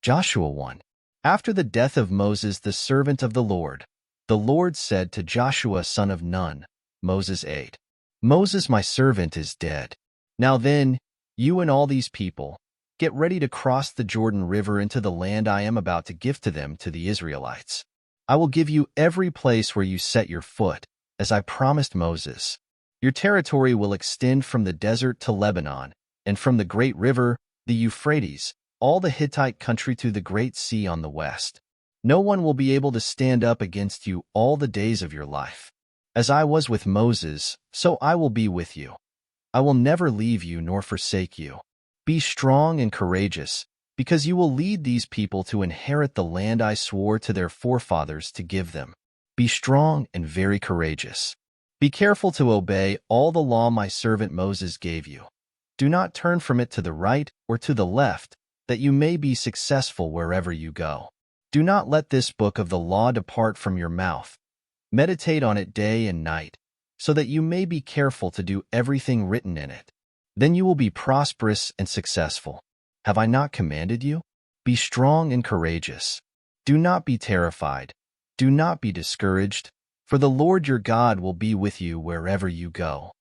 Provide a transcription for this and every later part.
Joshua 1. After the death of Moses the servant of the Lord said to Joshua son of Nun, Moses 8. Moses my servant is dead. Now then, you and all these people, get ready to cross the Jordan River into the land I am about to give to them, to the Israelites. I will give you every place where you set your foot, as I promised Moses. Your territory will extend from the desert to Lebanon, and from the great river, the Euphrates, all the Hittite country to the great sea on the west. No one will be able to stand up against you all the days of your life. As I was with Moses, so I will be with you. I will never leave you nor forsake you. Be strong and courageous, because you will lead these people to inherit the land I swore to their forefathers to give them. Be strong and very courageous. Be careful to obey all the law my servant Moses gave you. Do not turn from it to the right or to the left, that you may be successful wherever you go. Do not let this book of the law depart from your mouth. Meditate on it day and night, so that you may be careful to do everything written in it. Then you will be prosperous and successful. Have I not commanded you? Be strong and courageous. Do not be terrified. Do not be discouraged, for the Lord your God will be with you wherever you go.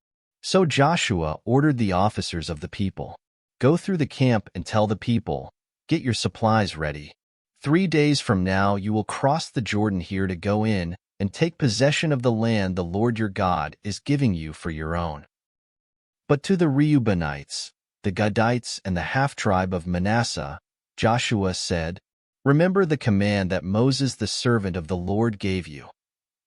So Joshua ordered the officers of the people, go through the camp and tell the people, get your supplies ready. 3 days from now you will cross the Jordan here to go in and take possession of the land the Lord your God is giving you for your own. But to the Reubenites, the Gadites, and the half-tribe of Manasseh, Joshua said, remember the command that Moses the servant of the Lord gave you.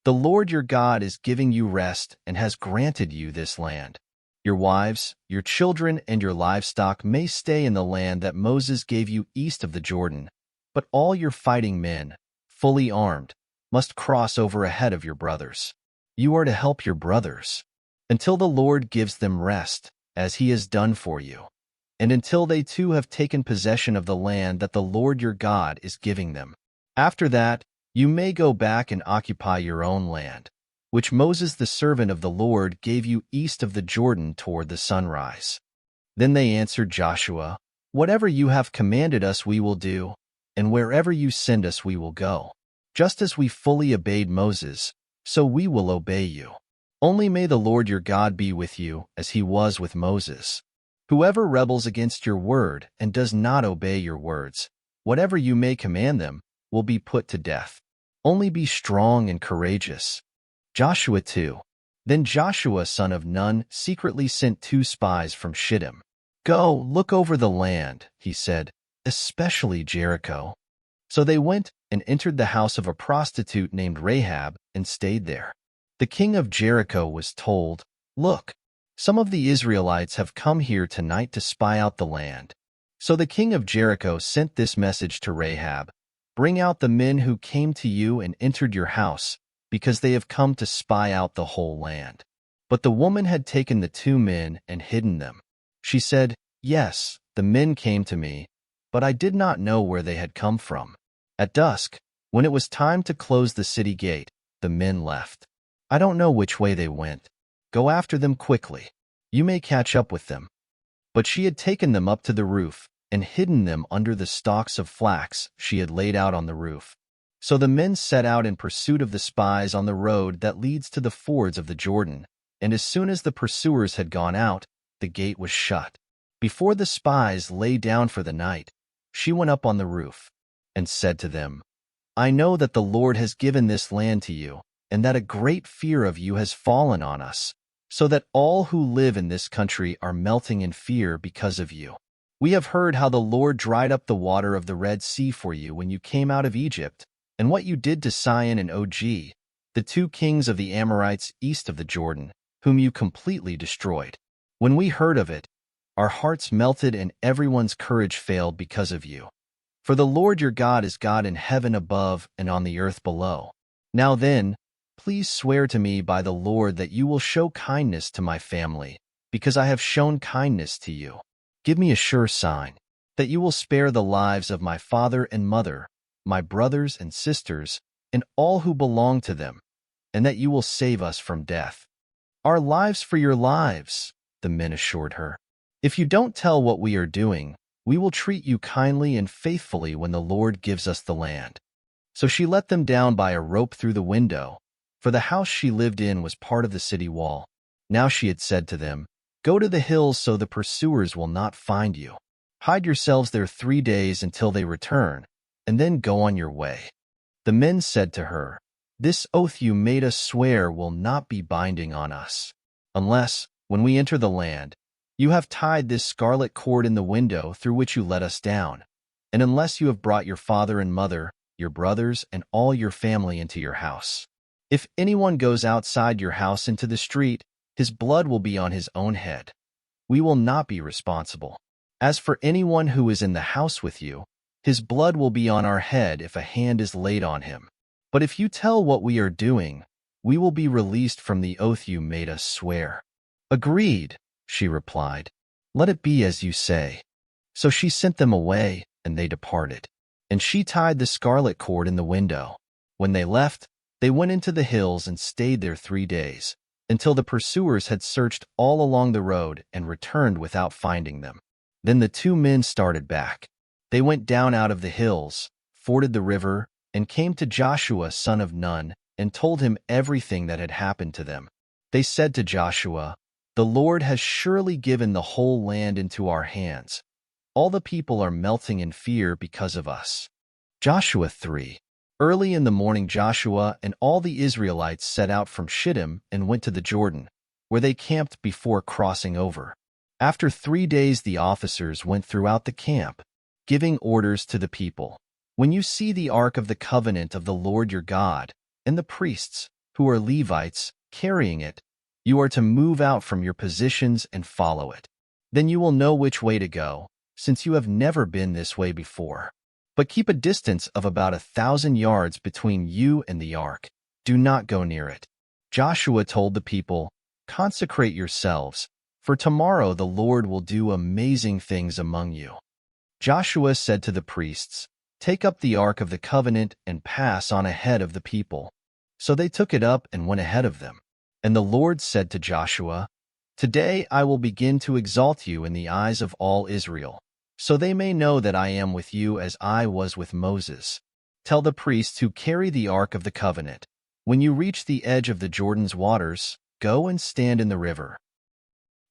The Lord your God is giving you rest and has granted you this land. Your wives, your children, and your livestock may stay in the land that Moses gave you east of the Jordan, but all your fighting men, fully armed, must cross over ahead of your brothers. You are to help your brothers, until the Lord gives them rest, as he has done for you, and until they too have taken possession of the land that the Lord your God is giving them. After that, you may go back and occupy your own land, which Moses the servant of the Lord gave you east of the Jordan toward the sunrise. Then they answered Joshua, whatever you have commanded us we will do, and wherever you send us we will go. Just as we fully obeyed Moses, so we will obey you. Only may the Lord your God be with you as he was with Moses. Whoever rebels against your word and does not obey your words, whatever you may command them, will be put to death. Only be strong and courageous. Joshua 2. Then Joshua son of Nun secretly sent 2 spies from Shittim. Go, look over the land, he said, especially Jericho. So they went and entered the house of a prostitute named Rahab and stayed there. The king of Jericho was told, look, some of the Israelites have come here tonight to spy out the land. So the king of Jericho sent this message to Rahab, bring out the men who came to you and entered your house, because they have come to spy out the whole land. But the woman had taken the 2 men and hidden them. She said, yes, the men came to me, but I did not know where they had come from. At dusk, when it was time to close the city gate, the men left. I don't know which way they went. Go after them quickly. You may catch up with them. But she had taken them up to the roof and hidden them under the stalks of flax she had laid out on the roof. So the men set out in pursuit of the spies on the road that leads to the fords of the Jordan, and as soon as the pursuers had gone out, the gate was shut. Before the spies lay down for the night, she went up on the roof and said to them, I know that the Lord has given this land to you, and that a great fear of you has fallen on us, so that all who live in this country are melting in fear because of you. We have heard how the Lord dried up the water of the Red Sea for you when you came out of Egypt, and what you did to Sihon and Og, the 2 kings of the Amorites east of the Jordan, whom you completely destroyed. When we heard of it, our hearts melted and everyone's courage failed because of you. For the Lord your God is God in heaven above and on the earth below. Now then, please swear to me by the Lord that you will show kindness to my family, because I have shown kindness to you. Give me a sure sign that you will spare the lives of my father and mother, my brothers and sisters, and all who belong to them, and that you will save us from death. Our lives for your lives, the men assured her. If you don't tell what we are doing, We will treat you kindly and faithfully when the Lord gives us the land." So she let them down by a rope through the window, for the house she lived in was part of the city wall. Now she had said to them, "Go to the hills so the pursuers will not find you. Hide yourselves there 3 days until they return, and then go on your way." The men said to her, "This oath you made us swear will not be binding on us, unless, when we enter the land, you have tied this scarlet cord in the window through which you let us down, and unless you have brought your father and mother, your brothers, and all your family into your house. If anyone goes outside your house into the street, his blood will be on his own head. We will not be responsible. As for anyone who is in the house with you, his blood will be on our head if a hand is laid on him. But if you tell what we are doing, we will be released from the oath you made us swear." "Agreed," she replied. "Let it be as you say." So she sent them away, and they departed. And she tied the scarlet cord in the window. When they left, they went into the hills and stayed there 3 days, until the pursuers had searched all along the road and returned without finding them. Then the 2 men started back. They went down out of the hills, forded the river, and came to Joshua son of Nun, and told him everything that had happened to them. They said to Joshua, "The Lord has surely given the whole land into our hands. All the people are melting in fear because of us." Joshua 3. Early in the morning Joshua and all the Israelites set out from Shittim and went to the Jordan, where they camped before crossing over. After 3 days the officers went throughout the camp, giving orders to the people. "When you see the ark of the covenant of the Lord your God, and the priests, who are Levites, carrying it, you are to move out from your positions and follow it. Then you will know which way to go, since you have never been this way before. But keep a distance of about 1,000 yards between you and the ark. Do not go near it." Joshua told the people, "Consecrate yourselves, for tomorrow the Lord will do amazing things among you." Joshua said to the priests, "Take up the ark of the covenant and pass on ahead of the people." So they took it up and went ahead of them. And the Lord said to Joshua, "Today I will begin to exalt you in the eyes of all Israel, so they may know that I am with you as I was with Moses. Tell the priests who carry the ark of the covenant, when you reach the edge of the Jordan's waters, go and stand in the river."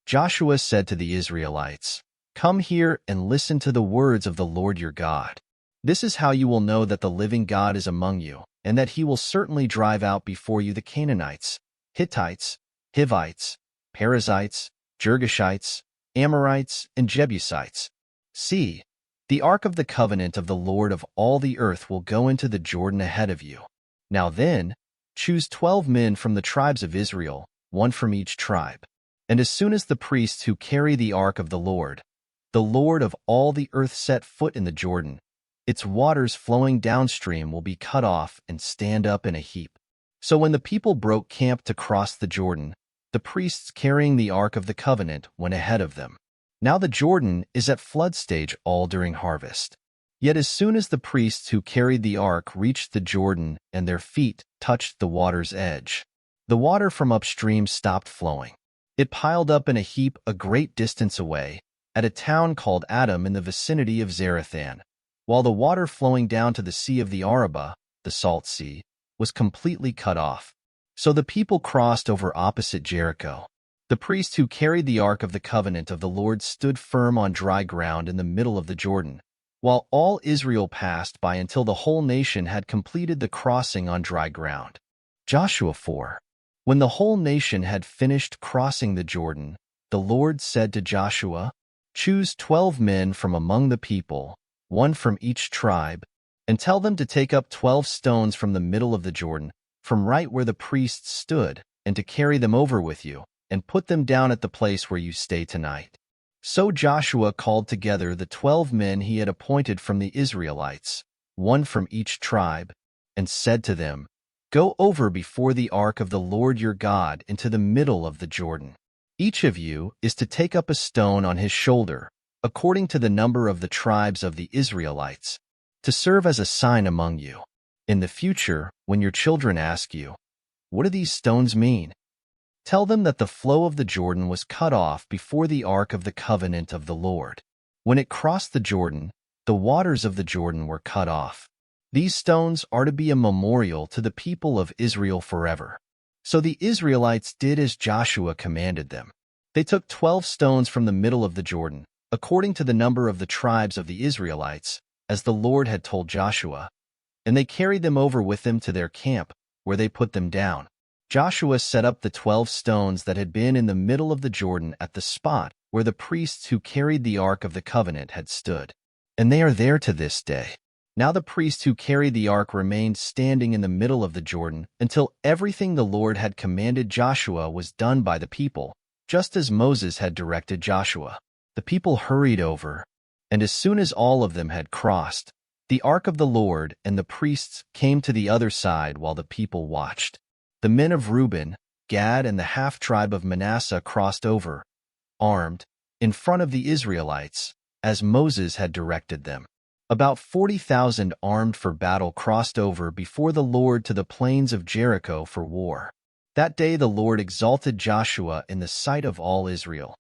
Joshua said to the Israelites, "Come here and listen to the words of the Lord your God. This is how you will know that the living God is among you, and that he will certainly drive out before you the Canaanites, Hittites, Hivites, Perizzites, Girgashites, Amorites, and Jebusites. See, the ark of the covenant of the Lord of all the earth will go into the Jordan ahead of you. Now then, choose 12 men from the tribes of Israel, 1 from each tribe. And as soon as the priests who carry the ark of the Lord of all the earth set foot in the Jordan, its waters flowing downstream will be cut off and stand up in a heap." So when the people broke camp to cross the Jordan, the priests carrying the ark of the covenant went ahead of them. Now the Jordan is at flood stage all during harvest. Yet as soon as the priests who carried the ark reached the Jordan and their feet touched the water's edge, the water from upstream stopped flowing. It piled up in a heap a great distance away, at a town called Adam in the vicinity of Zarethan, while the water flowing down to the Sea of the Arabah, the Salt Sea, was completely cut off. So the people crossed over opposite Jericho. The priests who carried the ark of the covenant of the Lord stood firm on dry ground in the middle of the Jordan, while all Israel passed by until the whole nation had completed the crossing on dry ground. Joshua 4. When the whole nation had finished crossing the Jordan, the Lord said to Joshua, "Choose 12 men from among the people, 1 from each tribe, and tell them to take up 12 stones from the middle of the Jordan, from right where the priests stood, and to carry them over with you, and put them down at the place where you stay tonight." So Joshua called together the 12 men he had appointed from the Israelites, 1 from each tribe, and said to them, "Go over before the ark of the Lord your God into the middle of the Jordan. Each of you is to take up a stone on his shoulder, according to the number of the tribes of the Israelites, to serve as a sign among you. In the future, when your children ask you, 'What do these stones mean?' tell them that the flow of the Jordan was cut off before the ark of the covenant of the Lord. When it crossed the Jordan, the waters of the Jordan were cut off. These stones are to be a memorial to the people of Israel forever. So the Israelites did as Joshua commanded them. They took 12 stones from the middle of the Jordan, according to the number of the tribes of the Israelites, as the Lord had told Joshua, and they carried them over with them to their camp, where they put them down. Joshua set up the 12 stones that had been in the middle of the Jordan at the spot where the priests who carried the Ark of the Covenant had stood, and they are there to this day. Now the priests who carried the ark remained standing in the middle of the Jordan until everything the Lord had commanded Joshua was done by the people, just as Moses had directed Joshua. The people hurried over, and as soon as all of them had crossed, the ark of the Lord and the priests came to the other side while the people watched. The men of Reuben, Gad, and the half-tribe of Manasseh crossed over, armed, in front of the Israelites, as Moses had directed them. About 40,000 armed for battle crossed over before the Lord to the plains of Jericho for war. That day the Lord exalted Joshua in the sight of all Israel,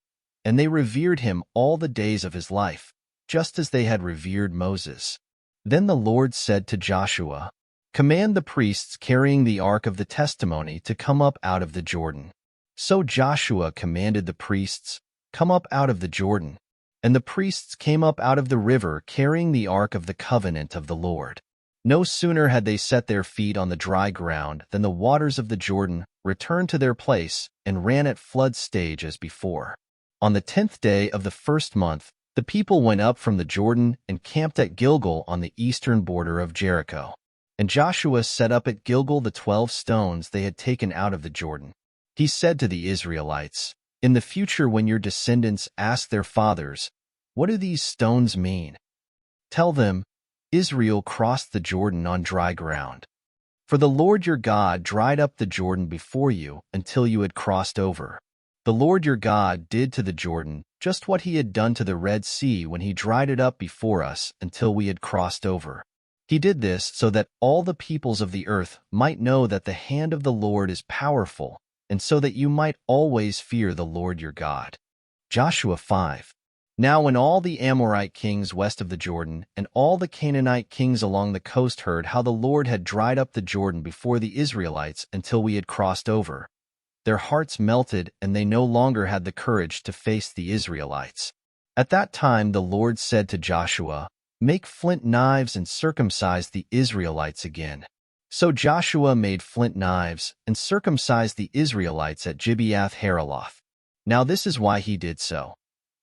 and they revered him all the days of his life, just as they had revered Moses. Then the Lord said to Joshua, "Command the priests carrying the ark of the testimony to come up out of the Jordan." So Joshua commanded the priests, "Come up out of the Jordan." And the priests came up out of the river carrying the ark of the covenant of the Lord. No sooner had they set their feet on the dry ground than the waters of the Jordan returned to their place and ran at flood stage as before. On the 10th day of the first month, the people went up from the Jordan and camped at Gilgal on the eastern border of Jericho. And Joshua set up at Gilgal the 12 stones they had taken out of the Jordan. He said to the Israelites, "In the future when your descendants ask their fathers, 'What do these stones mean?' tell them, 'Israel crossed the Jordan on dry ground.' For the Lord your God dried up the Jordan before you until you had crossed over. The Lord your God did to the Jordan just what he had done to the Red Sea when he dried it up before us until we had crossed over. He did this so that all the peoples of the earth might know that the hand of the Lord is powerful, and so that you might always fear the Lord your God." Joshua 5. Now when all the Amorite kings west of the Jordan and all the Canaanite kings along the coast heard how the Lord had dried up the Jordan before the Israelites until we had crossed over, their hearts melted and they no longer had the courage to face the Israelites. At that time the Lord said to Joshua, "Make flint knives and circumcise the Israelites again." So Joshua made flint knives and circumcised the Israelites at Gibeath-Haraloth. Now this is why he did so.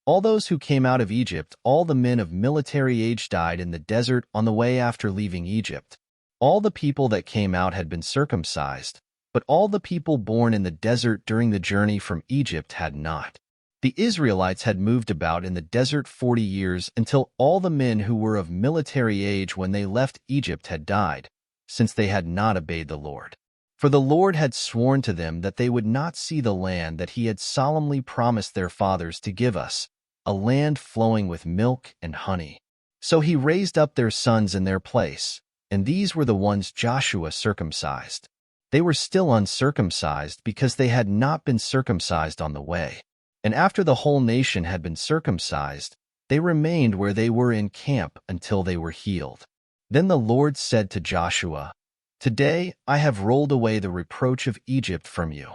All those who came out of Egypt, all the men of military age died in the desert on the way after leaving Egypt. All the people that came out had been circumcised, but all the people born in the desert during the journey from Egypt had not. The Israelites had moved about in the desert 40 years until all the men who were of military age when they left Egypt had died, since they had not obeyed the Lord. For the Lord had sworn to them that they would not see the land that he had solemnly promised their fathers to give us, a land flowing with milk and honey. So he raised up their sons in their place, and these were the ones Joshua circumcised. They were still uncircumcised because they had not been circumcised on the way. And after the whole nation had been circumcised, they remained where they were in camp until they were healed. Then the Lord said to Joshua, "Today I have rolled away the reproach of Egypt from you."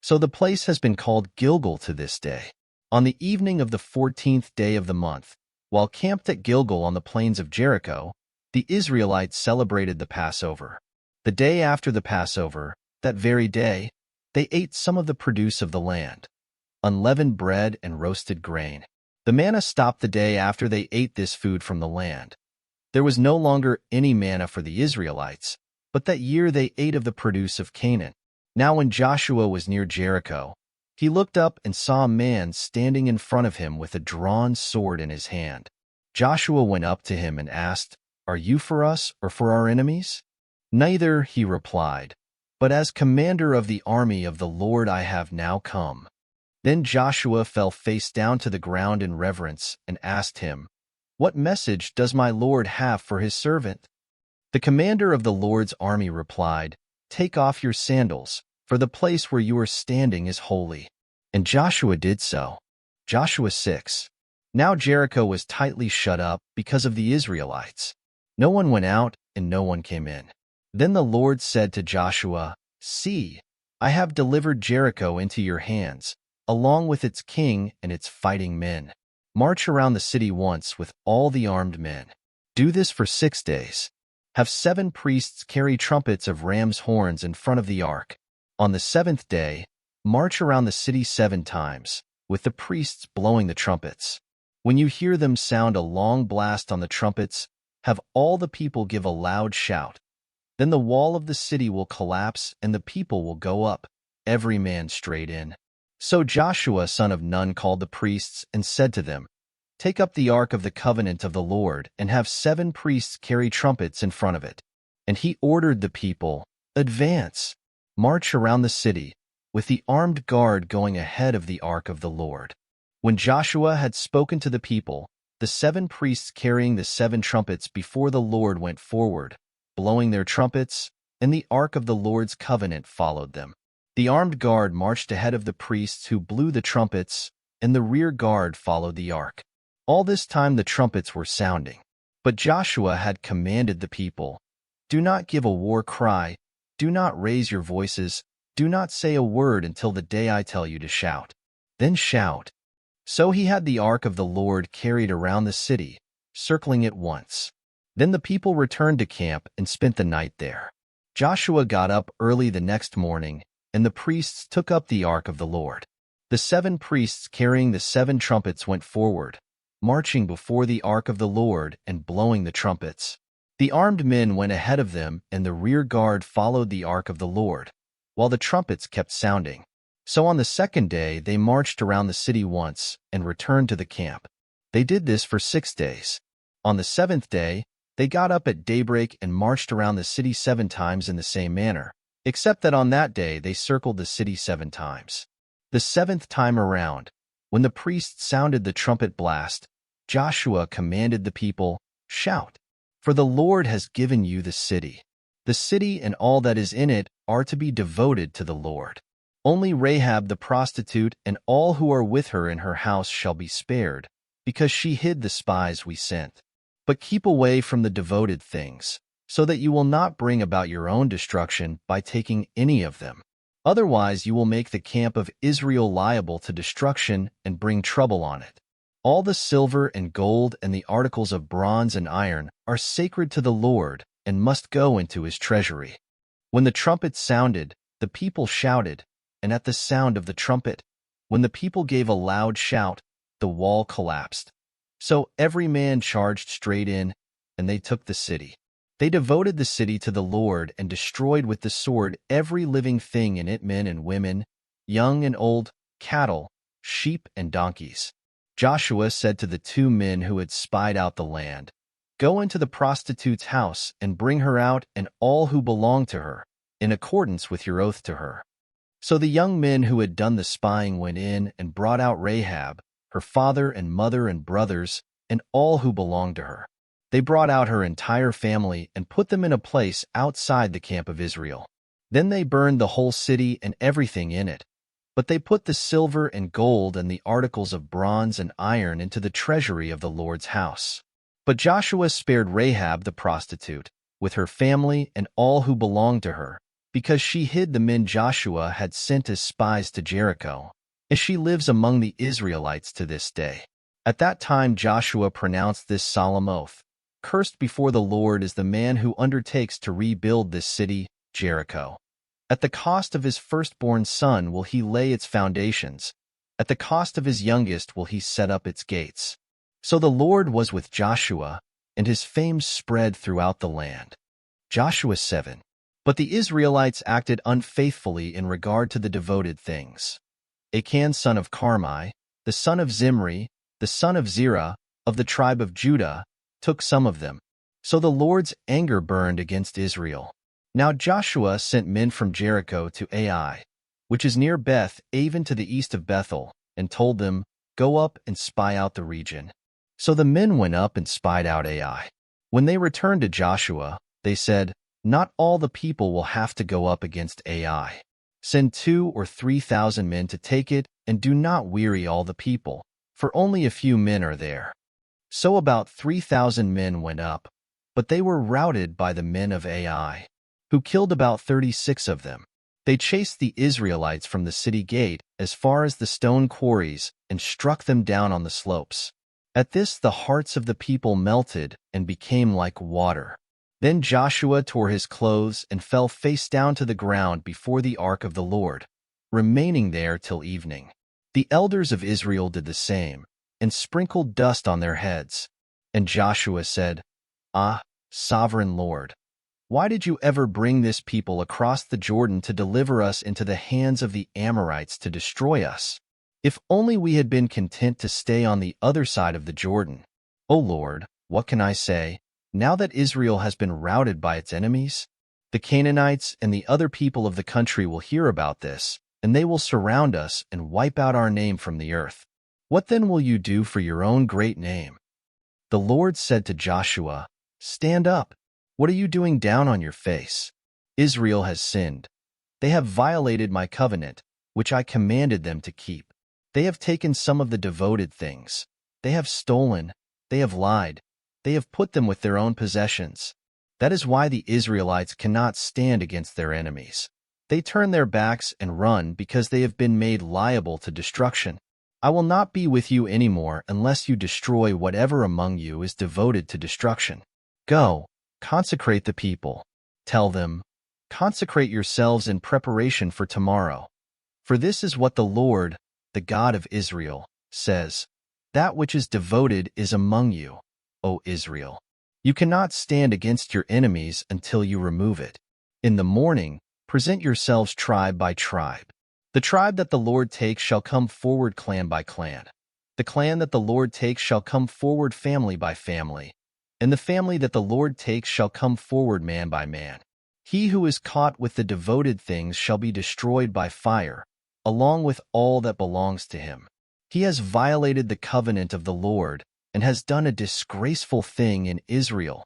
So the place has been called Gilgal to this day. On the evening of the 14th day of the month, while camped at Gilgal on the plains of Jericho, the Israelites celebrated the Passover. The day after the Passover, that very day, they ate some of the produce of the land, unleavened bread and roasted grain. The manna stopped the day after they ate this food from the land. There was no longer any manna for the Israelites, but that year they ate of the produce of Canaan. Now when Joshua was near Jericho, he looked up and saw a man standing in front of him with a drawn sword in his hand. Joshua went up to him and asked, "Are you for us or for our enemies?" "Neither," he replied, "but as commander of the army of the Lord I have now come." Then Joshua fell face down to the ground in reverence and asked him, "What message does my Lord have for his servant?" The commander of the Lord's army replied, "Take off your sandals, for the place where you are standing is holy." And Joshua did so. Joshua 6. Now Jericho was tightly shut up because of the Israelites. No one went out and no one came in. Then the Lord said to Joshua, "See, I have delivered Jericho into your hands, along with its king and its fighting men. March around the city once with all the armed men. Do this for 6 days. Have 7 priests carry trumpets of ram's horns in front of the ark. On the 7th day, march around the city 7 times, with the priests blowing the trumpets. When you hear them sound a long blast on the trumpets, have all the people give a loud shout. Then the wall of the city will collapse and the people will go up, every man straight in." So Joshua son of Nun called the priests and said to them, "Take up the ark of the covenant of the Lord and have 7 priests carry trumpets in front of it." And he ordered the people, "Advance, march around the city, with the armed guard going ahead of the ark of the Lord." When Joshua had spoken to the people, the 7 priests carrying the 7 trumpets before the Lord went forward, blowing their trumpets, and the ark of the Lord's covenant followed them. The armed guard marched ahead of the priests who blew the trumpets, and the rear guard followed the ark. All this time the trumpets were sounding. But Joshua had commanded the people, "Do not give a war cry, do not raise your voices, do not say a word until the day I tell you to shout. Then shout." So he had the ark of the Lord carried around the city, circling it once. Then the people returned to camp and spent the night there. Joshua got up early the next morning, and the priests took up the ark of the Lord. The 7 priests carrying the 7 trumpets went forward, marching before the ark of the Lord and blowing the trumpets. The armed men went ahead of them, and the rear guard followed the ark of the Lord, while the trumpets kept sounding. So on the 2nd day they marched around the city once and returned to the camp. They did this for 6 days. On the 7th day, they got up at daybreak and marched around the city 7 times in the same manner, except that on that day they circled the city 7 times. The 7th time around, when the priests sounded the trumpet blast, Joshua commanded the people, "Shout, for the Lord has given you the city. The city and all that is in it are to be devoted to the Lord. Only Rahab the prostitute and all who are with her in her house shall be spared, because she hid the spies we sent. But keep away from the devoted things, so that you will not bring about your own destruction by taking any of them. Otherwise you will make the camp of Israel liable to destruction and bring trouble on it. All the silver and gold and the articles of bronze and iron are sacred to the Lord and must go into his treasury." When the trumpet sounded, the people shouted, and at the sound of the trumpet, when the people gave a loud shout, the wall collapsed. So every man charged straight in, and they took the city. They devoted the city to the Lord and destroyed with the sword every living thing in it, men and women, young and old, cattle, sheep and donkeys. Joshua said to the 2 men who had spied out the land, "Go into the prostitute's house and bring her out and all who belong to her, in accordance with your oath to her." So the young men who had done the spying went in and brought out Rahab, her father and mother and brothers, and all who belonged to her. They brought out her entire family and put them in a place outside the camp of Israel. Then they burned the whole city and everything in it. But they put the silver and gold and the articles of bronze and iron into the treasury of the Lord's house. But Joshua spared Rahab the prostitute, with her family and all who belonged to her, because she hid the men Joshua had sent as spies to Jericho, and she lives among the Israelites to this day. At that time Joshua pronounced this solemn oath, "Cursed before the Lord is the man who undertakes to rebuild this city, Jericho. At the cost of his firstborn son will he lay its foundations, at the cost of his youngest will he set up its gates." So the Lord was with Joshua, and his fame spread throughout the land. Joshua 7. But the Israelites acted unfaithfully in regard to the devoted things. Achan son of Carmi, the son of Zimri, the son of Zerah, of the tribe of Judah, took some of them. So the Lord's anger burned against Israel. Now Joshua sent men from Jericho to Ai, which is near Beth Aven to the east of Bethel, and told them, "Go up and spy out the region." So the men went up and spied out Ai. When they returned to Joshua, they said, "Not all the people will have to go up against Ai. Send 2,000 or 3,000 men to take it, and do not weary all the people, for only a few men are there. So about 3,000 men went up, but they were routed by the men of Ai, who killed about 36 of them. They chased the Israelites from the city gate as far as the stone quarries and struck them down on the slopes. At this the hearts of the people melted and became like water. Then Joshua tore his clothes and fell face down to the ground before the ark of the Lord, remaining there till evening. The elders of Israel did the same, and sprinkled dust on their heads. And Joshua said, "Ah, sovereign Lord, why did you ever bring this people across the Jordan to deliver us into the hands of the Amorites to destroy us? If only we had been content to stay on the other side of the Jordan. O Lord, what can I say, now that Israel has been routed by its enemies? The Canaanites and the other people of the country will hear about this, and they will surround us and wipe out our name from the earth. What then will you do for your own great name?" The Lord said to Joshua, "Stand up. What are you doing down on your face? Israel has sinned. They have violated my covenant, which I commanded them to keep. They have taken some of the devoted things. They have stolen. They have lied. They have put them with their own possessions. That is why the Israelites cannot stand against their enemies. They turn their backs and run because they have been made liable to destruction. I will not be with you anymore unless you destroy whatever among you is devoted to destruction. Go, consecrate the people. Tell them, consecrate yourselves in preparation for tomorrow. For this is what the Lord, the God of Israel, says, that which is devoted is among you, O Israel. You cannot stand against your enemies until you remove it. In the morning, present yourselves tribe by tribe. The tribe that the Lord takes shall come forward clan by clan. The clan that the Lord takes shall come forward family by family. And the family that the Lord takes shall come forward man by man. He who is caught with the devoted things shall be destroyed by fire, along with all that belongs to him. He has violated the covenant of the Lord and has done a disgraceful thing in Israel.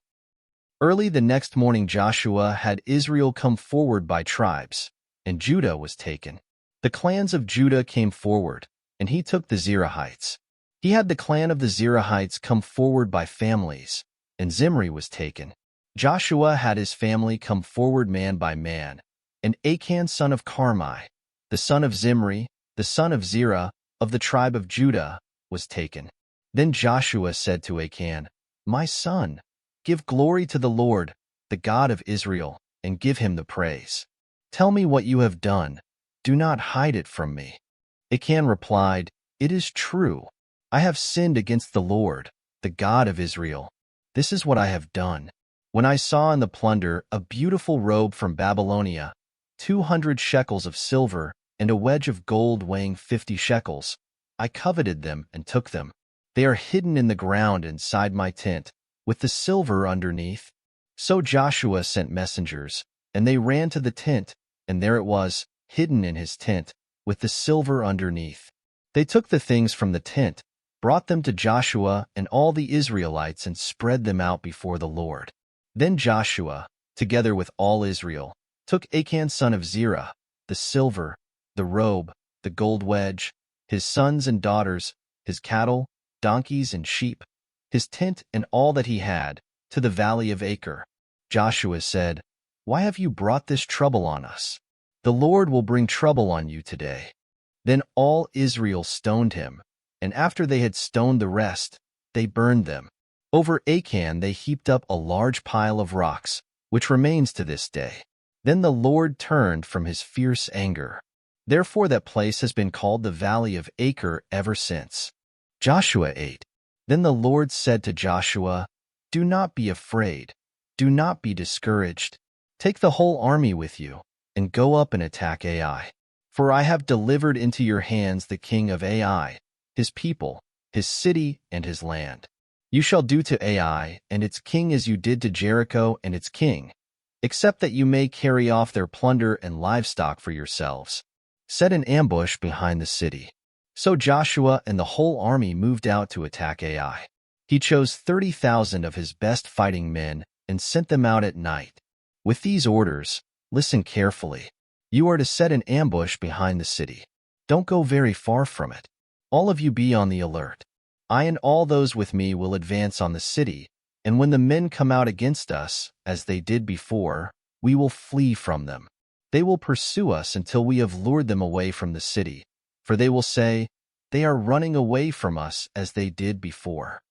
Early the next morning Joshua had Israel come forward by tribes, and Judah was taken. The clans of Judah came forward, and he took the Zerahites. He had the clan of the Zerahites come forward by families, and Zimri was taken. Joshua had his family come forward man by man, and Achan son of Carmi, the son of Zimri, the son of Zerah, of the tribe of Judah, was taken. Then Joshua said to Achan, "My son, give glory to the Lord, the God of Israel, and give him the praise. Tell me what you have done. Do not hide it from me." Achan replied, "It is true. I have sinned against the Lord, the God of Israel. This is what I have done. When I saw in the plunder a beautiful robe from Babylonia, 200 shekels of silver, and a wedge of gold weighing 50 shekels, I coveted them and took them. They are hidden in the ground inside my tent, with the silver underneath." So Joshua sent messengers, and they ran to the tent, and there it was, hidden in his tent, with the silver underneath. They took the things from the tent, brought them to Joshua and all the Israelites, and spread them out before the Lord. Then Joshua, together with all Israel, took Achan son of Zerah, the silver, the robe, the gold wedge, his sons and daughters, his cattle, donkeys, and sheep, his tent and all that he had, to the valley of Achor. Joshua said, "Why have you brought this trouble on us? The Lord will bring trouble on you today." Then all Israel stoned him, and after they had stoned the rest, they burned them. Over Achan they heaped up a large pile of rocks, which remains to this day. Then the Lord turned from his fierce anger. Therefore that place has been called the Valley of Achor ever since. Joshua 8. Then the Lord said to Joshua, "Do not be afraid. Do not be discouraged. Take the whole army with you, and go up and attack Ai. For I have delivered into your hands the king of Ai, his people, his city, and his land. You shall do to Ai and its king as you did to Jericho and its king, except that you may carry off their plunder and livestock for yourselves. Set an ambush behind the city." So Joshua and the whole army moved out to attack Ai. He chose 30,000 of his best fighting men and sent them out at night. With these orders, listen carefully. You are to set an ambush behind the city. Don't go very far from it. All of you be on the alert. I and all those with me will advance on the city, and when the men come out against us, as they did before, we will flee from them. They will pursue us until we have lured them away from the city, for they will say, 'They are running away from us as they did before.'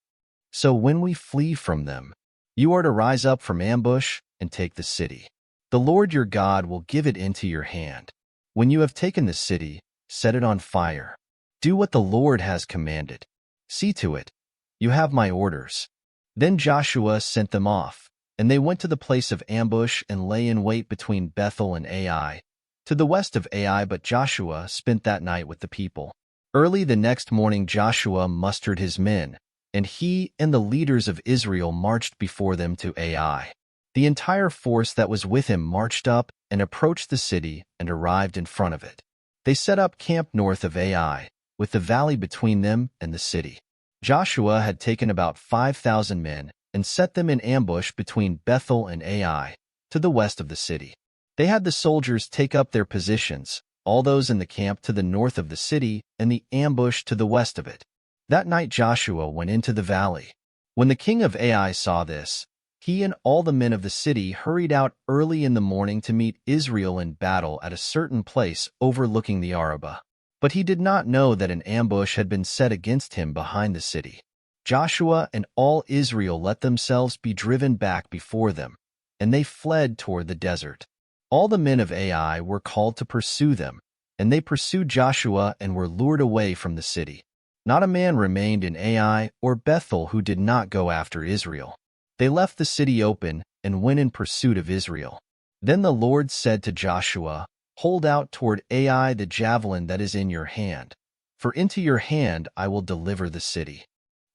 So when we flee from them, you are to rise up from ambush and take the city. The Lord your God will give it into your hand. When you have taken the city, set it on fire. Do what the Lord has commanded. See to it. You have my orders." Then Joshua sent them off, and they went to the place of ambush and lay in wait between Bethel and Ai, to the west of Ai, but Joshua spent that night with the people. Early the next morning Joshua mustered his men, and he and the leaders of Israel marched before them to Ai. The entire force that was with him marched up and approached the city and arrived in front of it. They set up camp north of Ai, with the valley between them and the city. Joshua had taken about 5,000 men and set them in ambush between Bethel and Ai, to the west of the city. They had the soldiers take up their positions, all those in the camp to the north of the city and the ambush to the west of it. That night Joshua went into the valley. When the king of Ai saw this, he and all the men of the city hurried out early in the morning to meet Israel in battle at a certain place overlooking the Arabah. But he did not know that an ambush had been set against him behind the city. Joshua and all Israel let themselves be driven back before them, and they fled toward the desert. All the men of Ai were called to pursue them, and they pursued Joshua and were lured away from the city. Not a man remained in Ai or Bethel who did not go after Israel. They left the city open and went in pursuit of Israel. Then the Lord said to Joshua, "Hold out toward Ai the javelin that is in your hand, for into your hand I will deliver the city."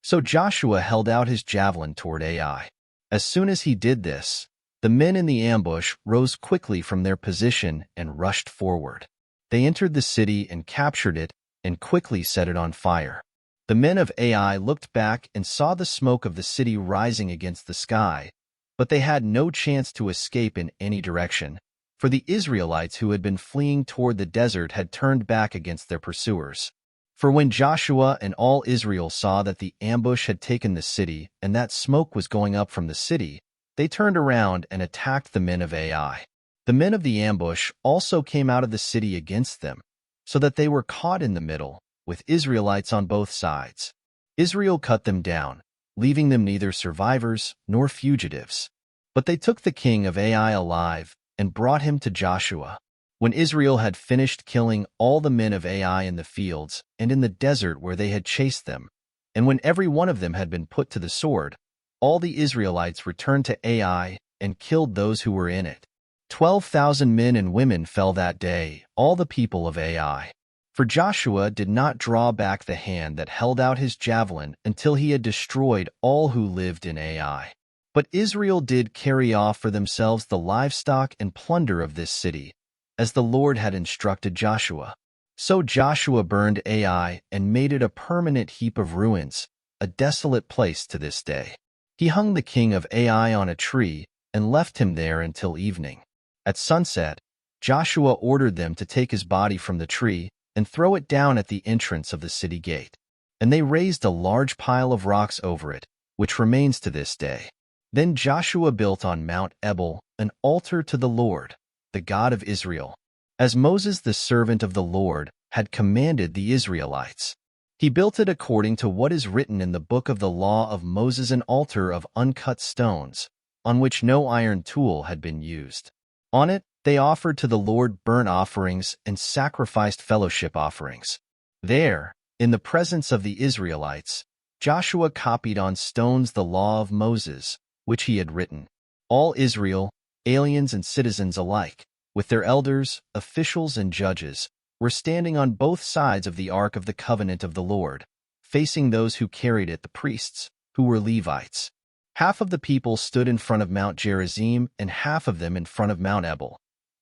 So Joshua held out his javelin toward Ai. As soon as he did this, the men in the ambush rose quickly from their position and rushed forward. They entered the city and captured it and quickly set it on fire. The men of Ai looked back and saw the smoke of the city rising against the sky, but they had no chance to escape in any direction, for the Israelites who had been fleeing toward the desert had turned back against their pursuers. For when Joshua and all Israel saw that the ambush had taken the city and that smoke was going up from the city, they turned around and attacked the men of Ai. The men of the ambush also came out of the city against them, so that they were caught in the middle, with Israelites on both sides. Israel cut them down, leaving them neither survivors nor fugitives. But they took the king of Ai alive and brought him to Joshua. When Israel had finished killing all the men of Ai in the fields and in the desert where they had chased them, and when every one of them had been put to the sword, all the Israelites returned to Ai and killed those who were in it. 12,000 men and women fell that day, all the people of Ai. For Joshua did not draw back the hand that held out his javelin until he had destroyed all who lived in Ai. But Israel did carry off for themselves the livestock and plunder of this city, as the Lord had instructed Joshua. So Joshua burned Ai and made it a permanent heap of ruins, a desolate place to this day. He hung the king of Ai on a tree and left him there until evening. At sunset, Joshua ordered them to take his body from the tree and throw it down at the entrance of the city gate. And they raised a large pile of rocks over it, which remains to this day. Then Joshua built on Mount Ebal an altar to the Lord, the God of Israel, as Moses the servant of the Lord had commanded the Israelites. He built it according to what is written in the book of the law of Moses, an altar of uncut stones, on which no iron tool had been used. On it they offered to the Lord burnt offerings and sacrificed fellowship offerings. There, in the presence of the Israelites, Joshua copied on stones the law of Moses, which he had written. All Israel, aliens and citizens alike, with their elders, officials, and judges, were standing on both sides of the Ark of the Covenant of the Lord, facing those who carried it, the priests, who were Levites. Half of the people stood in front of Mount Gerizim and half of them in front of Mount Ebal,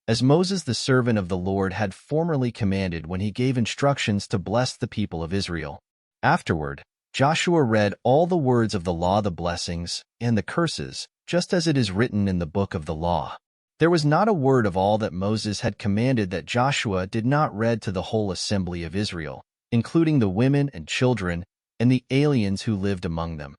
as Moses the servant of the Lord had formerly commanded when he gave instructions to bless the people of Israel. Afterward, Joshua read all the words of the law, the blessings and the curses, just as it is written in the book of the law. There was not a word of all that Moses had commanded that Joshua did not read to the whole assembly of Israel, including the women and children and the aliens who lived among them.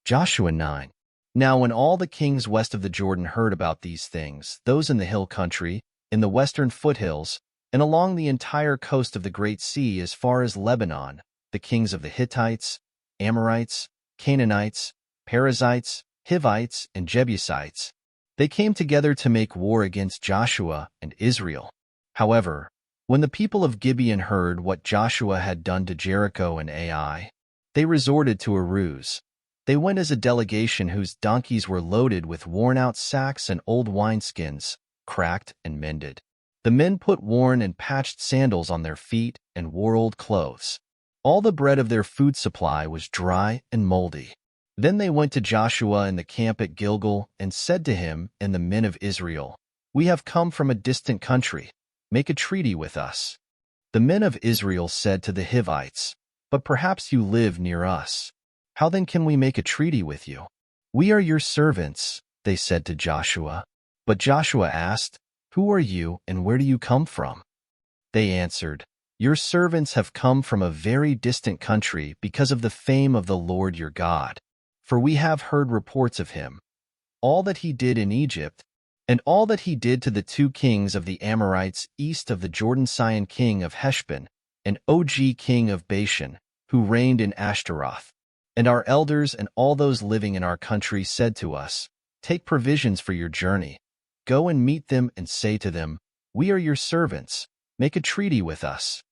Joshua 9. Now when all the kings west of the Jordan heard about these things, those in the hill country, in the western foothills, and along the entire coast of the Great Sea as far as Lebanon, the kings of the Hittites, Amorites, Canaanites, Perizzites, Hivites, and Jebusites, they came together to make war against Joshua and Israel. However, when the people of Gibeon heard what Joshua had done to Jericho and Ai, they resorted to a ruse. They went as a delegation whose donkeys were loaded with worn-out sacks and old wineskins, cracked and mended. The men put worn and patched sandals on their feet and wore old clothes. All the bread of their food supply was dry and moldy. Then they went to Joshua in the camp at Gilgal and said to him and the men of Israel, "We have come from a distant country. Make a treaty with us." The men of Israel said to the Hivites, "But perhaps you live near us. How then can we make a treaty with you?" "We are your servants," they said to Joshua. But Joshua asked, "Who are you and where do you come from?" They answered, "Your servants have come from a very distant country because of the fame of the Lord your God. For we have heard reports of him, all that he did in Egypt, and all that he did to the two kings of the Amorites east of the Jordan, Sihon king of Heshbon, and Og king of Bashan, who reigned in Ashtaroth. And our elders and all those living in our country said to us, 'Take provisions for your journey. Go and meet them and say to them, "We are your servants. Make a treaty with us."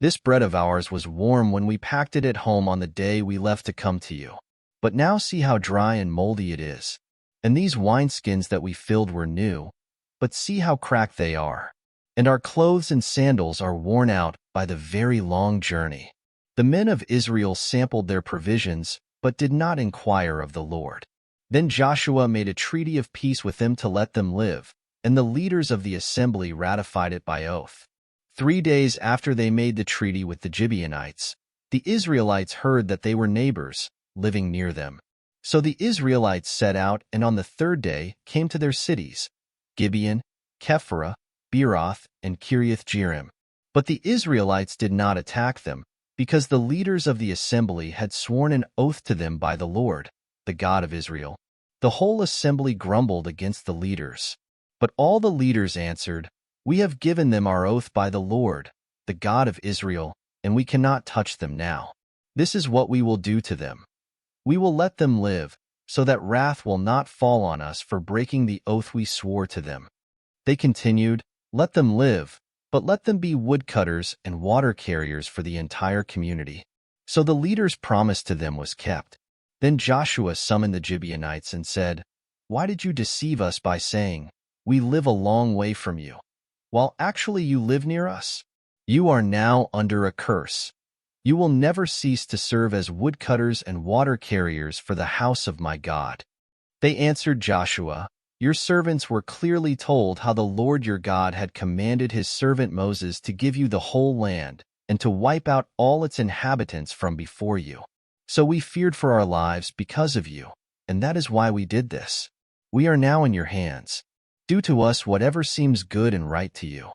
This bread of ours was warm when we packed it at home on the day we left to come to you. But now see how dry and moldy it is. And these wineskins that we filled were new, but see how cracked they are. And our clothes and sandals are worn out by the very long journey." The men of Israel sampled their provisions, but did not inquire of the Lord. Then Joshua made a treaty of peace with them to let them live, and the leaders of the assembly ratified it by oath. 3 days after they made the treaty with the Gibeonites, the Israelites heard that they were neighbors, living near them. So the Israelites set out and on the 3rd day came to their cities, Gibeon, Kephirah, Beeroth, and Kiriath-Jearim. But the Israelites did not attack them, because the leaders of the assembly had sworn an oath to them by the Lord, the God of Israel. The whole assembly grumbled against the leaders. But all the leaders answered, "We have given them our oath by the Lord, the God of Israel, and we cannot touch them now. This is what we will do to them. We will let them live, so that wrath will not fall on us for breaking the oath we swore to them." They continued, "Let them live, but let them be woodcutters and water carriers for the entire community." So the leader's promise to them was kept. Then Joshua summoned the Gibeonites and said, "Why did you deceive us by saying, 'We live a long way from you,' while actually you live near us? You are now under a curse. You will never cease to serve as woodcutters and water carriers for the house of my God." They answered Joshua, "Your servants were clearly told how the Lord your God had commanded his servant Moses to give you the whole land and to wipe out all its inhabitants from before you. So we feared for our lives because of you, and that is why we did this. We are now in your hands. Do to us whatever seems good and right to you."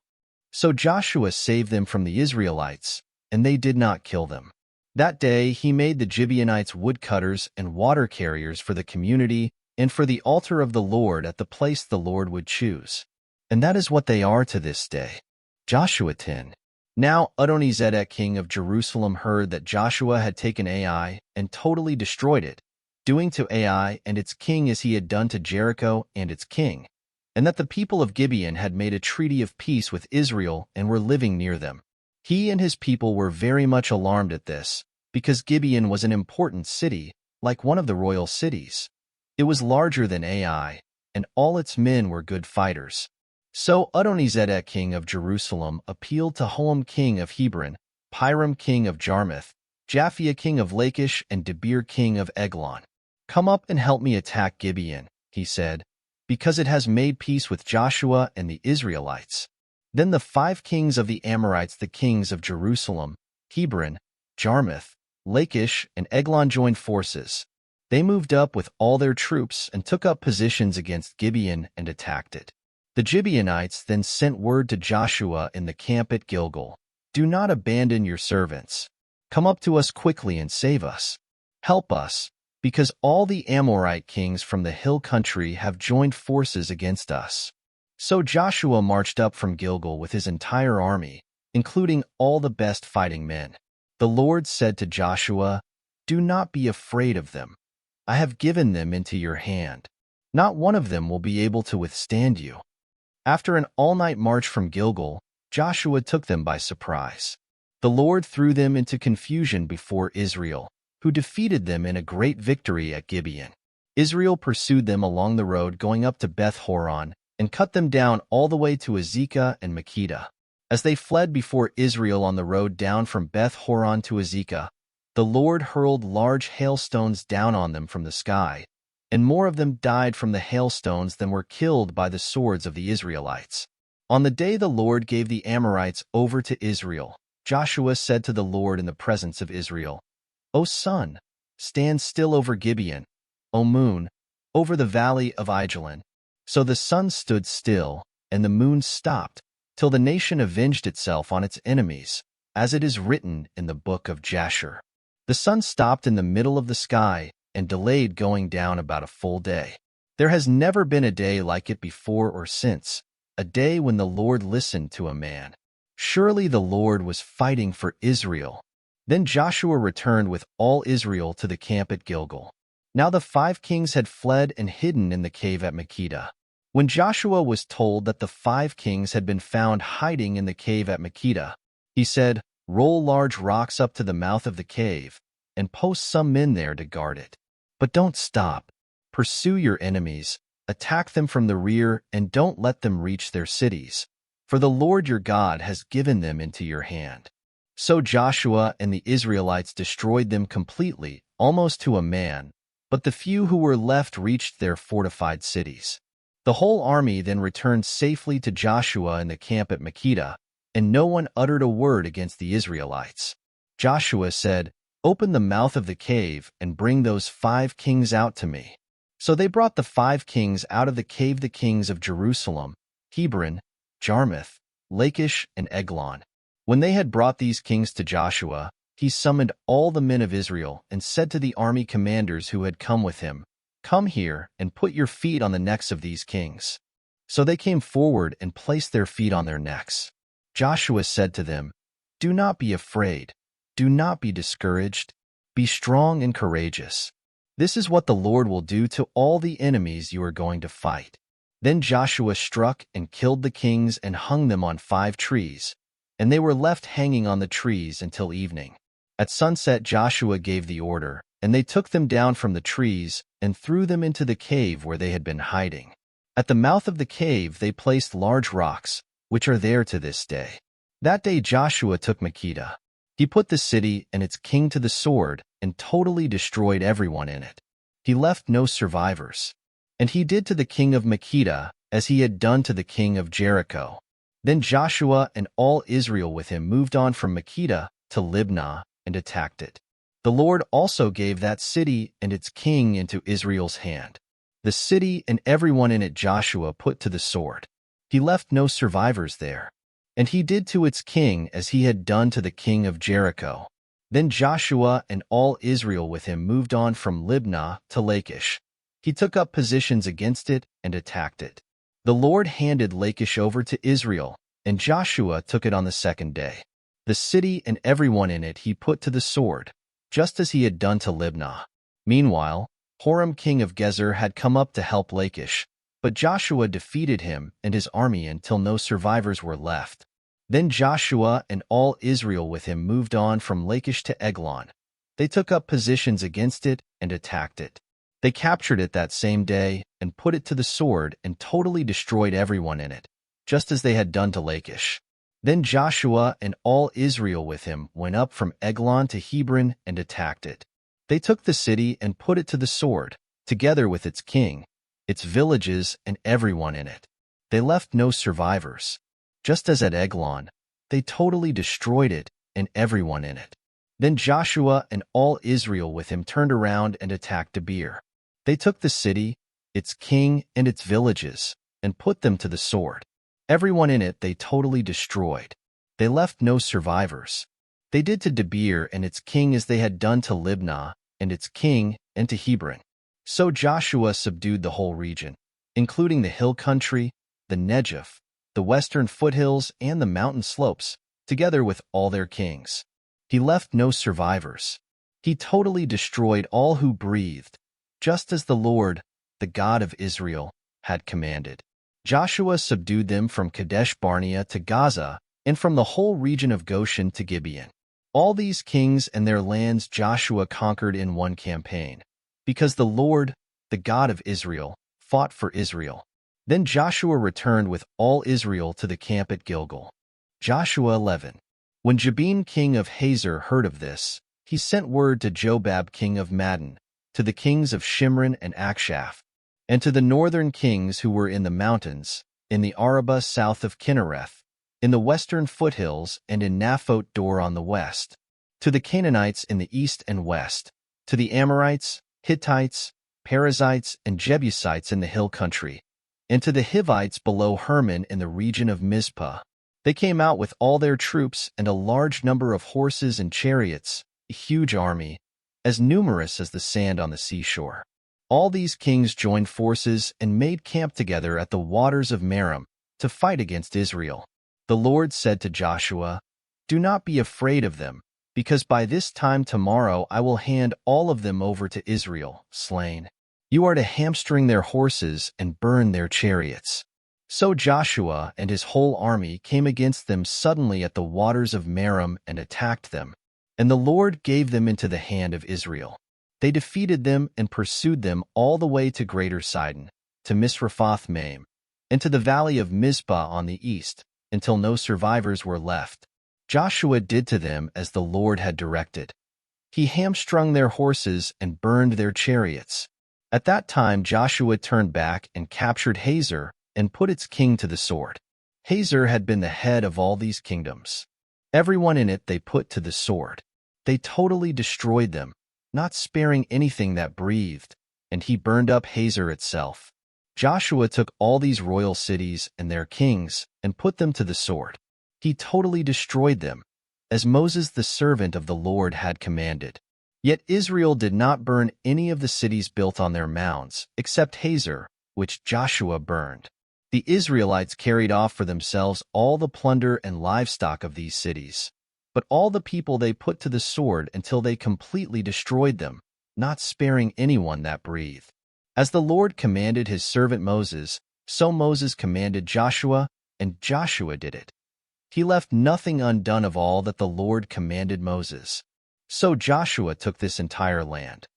So Joshua saved them from the Israelites, and they did not kill them. That day he made the Gibeonites woodcutters and water carriers for the community and for the altar of the Lord at the place the Lord would choose. And that is what they are to this day. Joshua 10. Now Adonizedek king of Jerusalem heard that Joshua had taken Ai and totally destroyed it, doing to Ai and its king as he had done to Jericho and its king, and that the people of Gibeon had made a treaty of peace with Israel and were living near them. He and his people were very much alarmed at this, because Gibeon was an important city, like one of the royal cities. It was larger than Ai, and all its men were good fighters. So Adonizedek king of Jerusalem appealed to Hoam king of Hebron, Piram king of Jarmuth, Japhia king of Lachish, and Debir king of Eglon. "Come up and help me attack Gibeon," he said, "because it has made peace with Joshua and the Israelites." Then the 5 kings of the Amorites, the kings of Jerusalem, Hebron, Jarmuth, Lachish, and Eglon joined forces. They moved up with all their troops and took up positions against Gibeon and attacked it. The Gibeonites then sent word to Joshua in the camp at Gilgal, do not abandon your servants. Come up to us quickly and save us. Help us, because all the Amorite kings from the hill country have joined forces against us." So Joshua marched up from Gilgal with his entire army, including all the best fighting men. The Lord said to Joshua, "Do not be afraid of them. I have given them into your hand. Not one of them will be able to withstand you." After an all-night march from Gilgal, Joshua took them by surprise. The Lord threw them into confusion before Israel, who defeated them in a great victory at Gibeon. Israel pursued them along the road going up to Beth-horon and cut them down all the way to Azekah and Makkedah. As they fled before Israel on the road down from Beth-horon to Azekah, the Lord hurled large hailstones down on them from the sky, and more of them died from the hailstones than were killed by the swords of the Israelites. On the day the Lord gave the Amorites over to Israel, Joshua said to the Lord in the presence of Israel, "O sun, stand still over Gibeon, O moon, over the valley of Ajalon." So the sun stood still, and the moon stopped, till the nation avenged itself on its enemies, as it is written in the book of Jasher. The sun stopped in the middle of the sky and delayed going down about a full day. There has never been a day like it before or since, a day when the Lord listened to a man. Surely the Lord was fighting for Israel. Then Joshua returned with all Israel to the camp at Gilgal. Now the 5 kings had fled and hidden in the cave at Makkedah. When Joshua was told that the 5 kings had been found hiding in the cave at Makkedah, he said, "Roll large rocks up to the mouth of the cave, and post some men there to guard it. But don't stop. Pursue your enemies, attack them from the rear, and don't let them reach their cities, for the Lord your God has given them into your hand." So Joshua and the Israelites destroyed them completely, almost to a man, but the few who were left reached their fortified cities. The whole army then returned safely to Joshua in the camp at Makkedah, and no one uttered a word against the Israelites. Joshua said, "Open the mouth of the cave and bring those 5 kings out to me." So they brought the 5 kings out of the cave, the kings of Jerusalem, Hebron, Jarmuth, Lachish, and Eglon. When they had brought these kings to Joshua, he summoned all the men of Israel and said to the army commanders who had come with him, "Come here and put your feet on the necks of these kings." So they came forward and placed their feet on their necks. Joshua said to them, "Do not be afraid. Do not be discouraged. Be strong and courageous. This is what the Lord will do to all the enemies you are going to fight." Then Joshua struck and killed the kings and hung them on 5 trees, and they were left hanging on the trees until evening. At sunset Joshua gave the order, and they took them down from the trees and threw them into the cave where they had been hiding. At the mouth of the cave they placed large rocks, which are there to this day. That day Joshua took Makkedah. He put the city and its king to the sword and totally destroyed everyone in it. He left no survivors. And he did to the king of Makkedah as he had done to the king of Jericho. Then Joshua and all Israel with him moved on from Makkedah to Libnah and attacked it. The Lord also gave that city and its king into Israel's hand. The city and everyone in it Joshua put to the sword. He left no survivors there. And he did to its king as he had done to the king of Jericho. Then Joshua and all Israel with him moved on from Libnah to Lachish. He took up positions against it and attacked it. The Lord handed Lachish over to Israel, and Joshua took it on the 2nd day. The city and everyone in it he put to the sword, just as he had done to Libnah. Meanwhile, Horam king of Gezer had come up to help Lachish, but Joshua defeated him and his army until no survivors were left. Then Joshua and all Israel with him moved on from Lachish to Eglon. They took up positions against it and attacked it. They captured it that same day and put it to the sword and totally destroyed everyone in it, just as they had done to Lachish. Then Joshua and all Israel with him went up from Eglon to Hebron and attacked it. They took the city and put it to the sword, together with its king, its villages, and everyone in it. They left no survivors. Just as at Eglon, they totally destroyed it and everyone in it. Then Joshua and all Israel with him turned around and attacked Debir. They took the city, its king, and its villages, and put them to the sword. Everyone in it they totally destroyed. They left no survivors. They did to Debir and its king as they had done to Libnah and its king and to Hebron. So Joshua subdued the whole region, including the hill country, the Negev, the western foothills, and the mountain slopes, together with all their kings. He left no survivors. He totally destroyed all who breathed, just as the Lord, the God of Israel, had commanded. Joshua subdued them from Kadesh Barnea to Gaza and from the whole region of Goshen to Gibeon. All these kings and their lands Joshua conquered in one campaign, because the Lord, the God of Israel, fought for Israel. Then Joshua returned with all Israel to the camp at Gilgal. Joshua 11. When Jabin king of Hazor heard of this, he sent word to Jobab king of Madon, to the kings of Shimron and Akshaph, and to the northern kings who were in the mountains, in the Arabah south of Kinnereth, in the western foothills, and in Naphot Dor on the west, to the Canaanites in the east and west, to the Amorites, Hittites, Perizzites, and Jebusites in the hill country, and to the Hivites below Hermon in the region of Mizpah. They came out with all their troops and a large number of horses and chariots, a huge army, as numerous as the sand on the seashore. All these kings joined forces and made camp together at the waters of Merom to fight against Israel. The Lord said to Joshua, "Do not be afraid of them, because by this time tomorrow I will hand all of them over to Israel, slain. You are to hamstring their horses and burn their chariots." So Joshua and his whole army came against them suddenly at the waters of Merom and attacked them, and the Lord gave them into the hand of Israel. They defeated them and pursued them all the way to Greater Sidon, to Misrephoth-Maim, and to the valley of Mizpah on the east, until no survivors were left. Joshua did to them as the Lord had directed. He hamstrung their horses and burned their chariots. At that time Joshua turned back and captured Hazor and put its king to the sword. Hazor had been the head of all these kingdoms. Everyone in it they put to the sword. They totally destroyed them, not sparing anything that breathed, and he burned up Hazor itself. Joshua took all these royal cities and their kings and put them to the sword. He totally destroyed them, as Moses the servant of the Lord had commanded. Yet Israel did not burn any of the cities built on their mounds, except Hazor, which Joshua burned. The Israelites carried off for themselves all the plunder and livestock of these cities, but all the people they put to the sword until they completely destroyed them, not sparing anyone that breathed. As the Lord commanded his servant Moses, so Moses commanded Joshua, and Joshua did it. He left nothing undone of all that the Lord commanded Moses. So Joshua took this entire land,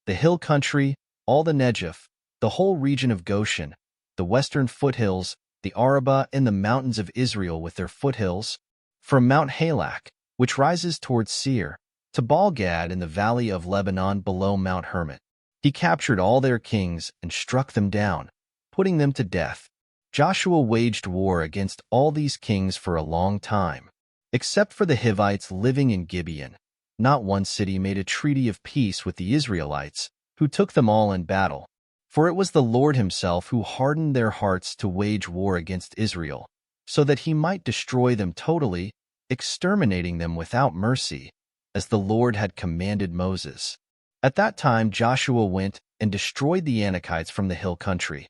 the hill country, all the Negev, the whole region of Goshen, the western foothills, the Arabah, and the mountains of Israel with their foothills, from Mount Halak, which rises towards Seir, to Baal-Gad in the valley of Lebanon below Mount Hermon. He captured all their kings and struck them down, putting them to death. Joshua waged war against all these kings for a long time. Except for the Hivites living in Gibeon, not one city made a treaty of peace with the Israelites, who took them all in battle. For it was the Lord himself who hardened their hearts to wage war against Israel, so that he might destroy them totally, exterminating them without mercy, as the Lord had commanded Moses. At that time Joshua went and destroyed the Anakites from the hill country,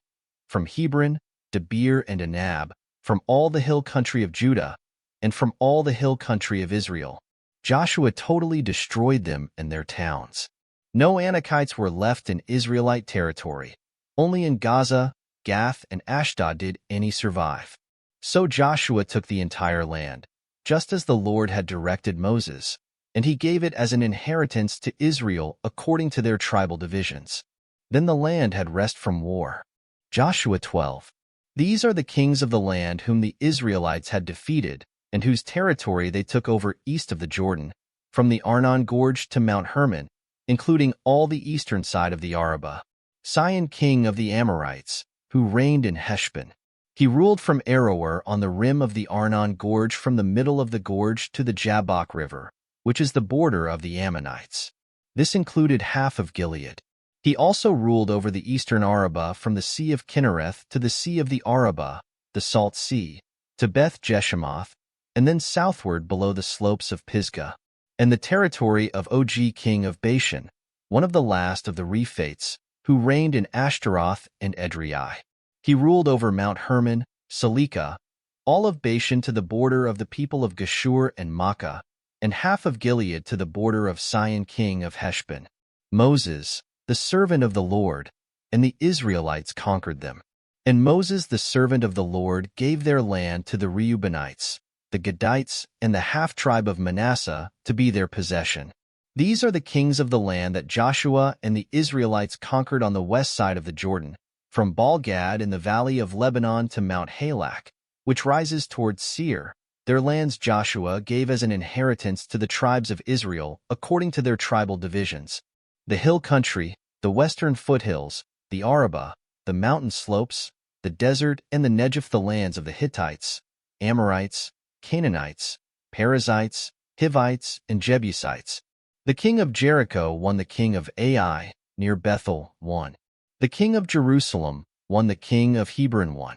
from Hebron, Debir, and Anab, from all the hill country of Judah, and from all the hill country of Israel. Joshua totally destroyed them and their towns. No Anakites were left in Israelite territory. Only in Gaza, Gath, and Ashdod did any survive. So Joshua took the entire land, just as the Lord had directed Moses, and he gave it as an inheritance to Israel according to their tribal divisions. Then the land had rest from war. Joshua 12. These are the kings of the land whom the Israelites had defeated, and whose territory they took over east of the Jordan, from the Arnon Gorge to Mount Hermon, including all the eastern side of the Arabah. Sihon king of the Amorites, who reigned in Heshbon. He ruled from Aroer on the rim of the Arnon Gorge from the middle of the gorge to the Jabbok River, which is the border of the Ammonites. This included half of Gilead. He also ruled over the eastern Arabah from the Sea of Kinnereth to the Sea of the Arabah, the Salt Sea, to Beth Jeshemoth, and then southward below the slopes of Pisgah, and the territory of Og king of Bashan, one of the last of the Rephates, who reigned in Ashtaroth and Edrei. He ruled over Mount Hermon, Salika, all of Bashan to the border of the people of Geshur and Makkah, and half of Gilead to the border of Sihon king of Heshbon. Moses, the servant of the Lord, and the Israelites conquered them. And Moses, the servant of the Lord, gave their land to the Reubenites, the Gadites, and the half-tribe of Manasseh to be their possession. These are the kings of the land that Joshua and the Israelites conquered on the west side of the Jordan, from Baal-Gad in the valley of Lebanon to Mount Halak, which rises towards Seir. Their lands Joshua gave as an inheritance to the tribes of Israel according to their tribal divisions: the hill country, the western foothills, the Arabah, the mountain slopes, the desert, and the Negev, the lands of the Hittites, Amorites, Canaanites, Perizzites, Hivites, and Jebusites. The king of Jericho won the king of Ai, near Bethel, 1. The king of Jerusalem won the king of Hebron, 1.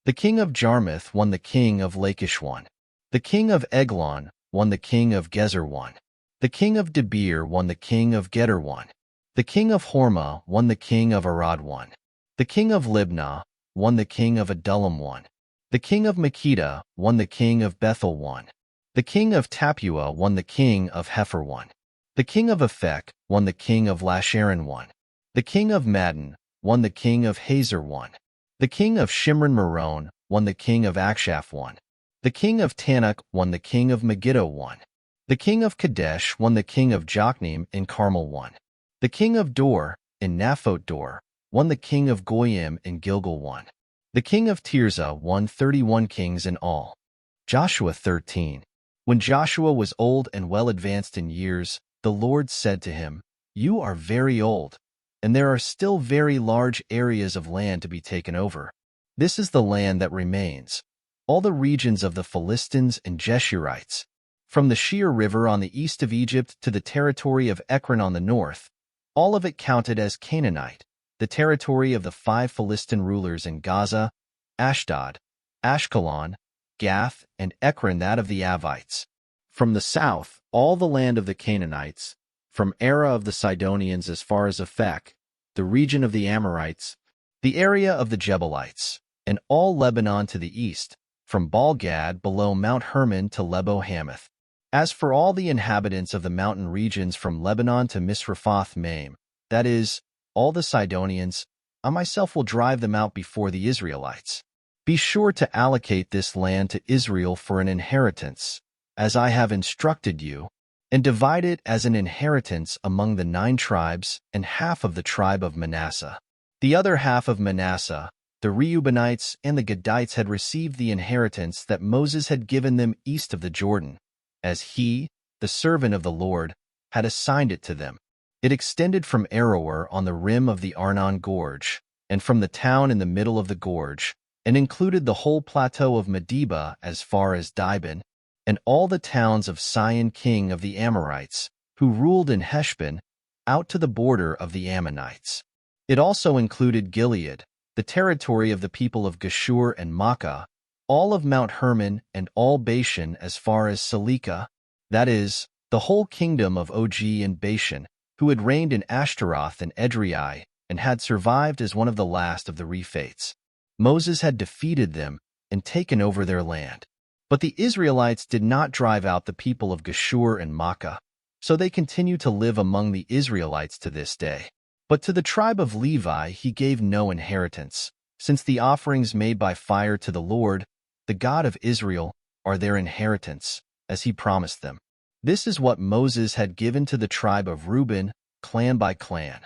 The king of Jarmuth won the king of Lachish, 1. The king of Eglon won the king of Gezer, 1. The king of Debir won the king of Geder, 1. The king of Hormah won the king of Arad, 1. The king of Libnah won the king of Adullam, 1. The king of Makkedah won the king of Bethel, 1. The king of Tappuah won the king of Hepher, 1. The king of Aphek won the king of Lasharon, 1. The king of Madon won the king of Hazor, 1. The king of Shimron Meron won the king of Akshaph, 1. The king of Tanakh won the king of Megiddo, 1. The king of Kadesh won the king of Jokneam in Carmel, 1. The king of Dor in Naphot Dor won the king of Goyim in Gilgal, 1. The king of Tirzah won 31 kings in all. Joshua 13. When Joshua was old and well advanced in years, the Lord said to him, "You are very old, and there are still very large areas of land to be taken over. This is the land that remains, all the regions of the Philistines and Jeshurites, from the Shir River on the east of Egypt to the territory of Ekron on the north, all of it counted as Canaanite, the territory of the 5 Philistine rulers in Gaza, Ashdod, Ashkelon, Gath, and Ekron, that of the Avites. From the south, all the land of the Canaanites, from Ara of the Sidonians as far as Aphek, the region of the Amorites, the area of the Jebusites, and all Lebanon to the east, from Baal-Gad below Mount Hermon to Lebo-Hamath. As for all the inhabitants of the mountain regions from Lebanon to Misrephoth-Maim, that is, all the Sidonians, I myself will drive them out before the Israelites. Be sure to allocate this land to Israel for an inheritance, as I have instructed you, and divide it as an inheritance among the 9 tribes and half of the tribe of Manasseh. The other half of Manasseh, the Reubenites and the Gadites, had received the inheritance that Moses had given them east of the Jordan, as he, the servant of the Lord, had assigned it to them. It extended from Aroer on the rim of the Arnon Gorge, and from the town in the middle of the gorge, and included the whole plateau of Medeba as far as Dibon, and all the towns of Sihon king of the Amorites, who ruled in Heshbon, out to the border of the Ammonites. It also included Gilead, the territory of the people of Geshur and Makkah, all of Mount Hermon and all Bashan as far as Salika, that is, the whole kingdom of Og and Bashan, who had reigned in Ashtaroth and Edrei, and had survived as one of the last of the Rephates. Moses had defeated them and taken over their land. But the Israelites did not drive out the people of Geshur and Makkah, so they continue to live among the Israelites to this day. But to the tribe of Levi he gave no inheritance, since the offerings made by fire to the Lord, the God of Israel, are their inheritance, as he promised them. This is what Moses had given to the tribe of Reuben, clan by clan: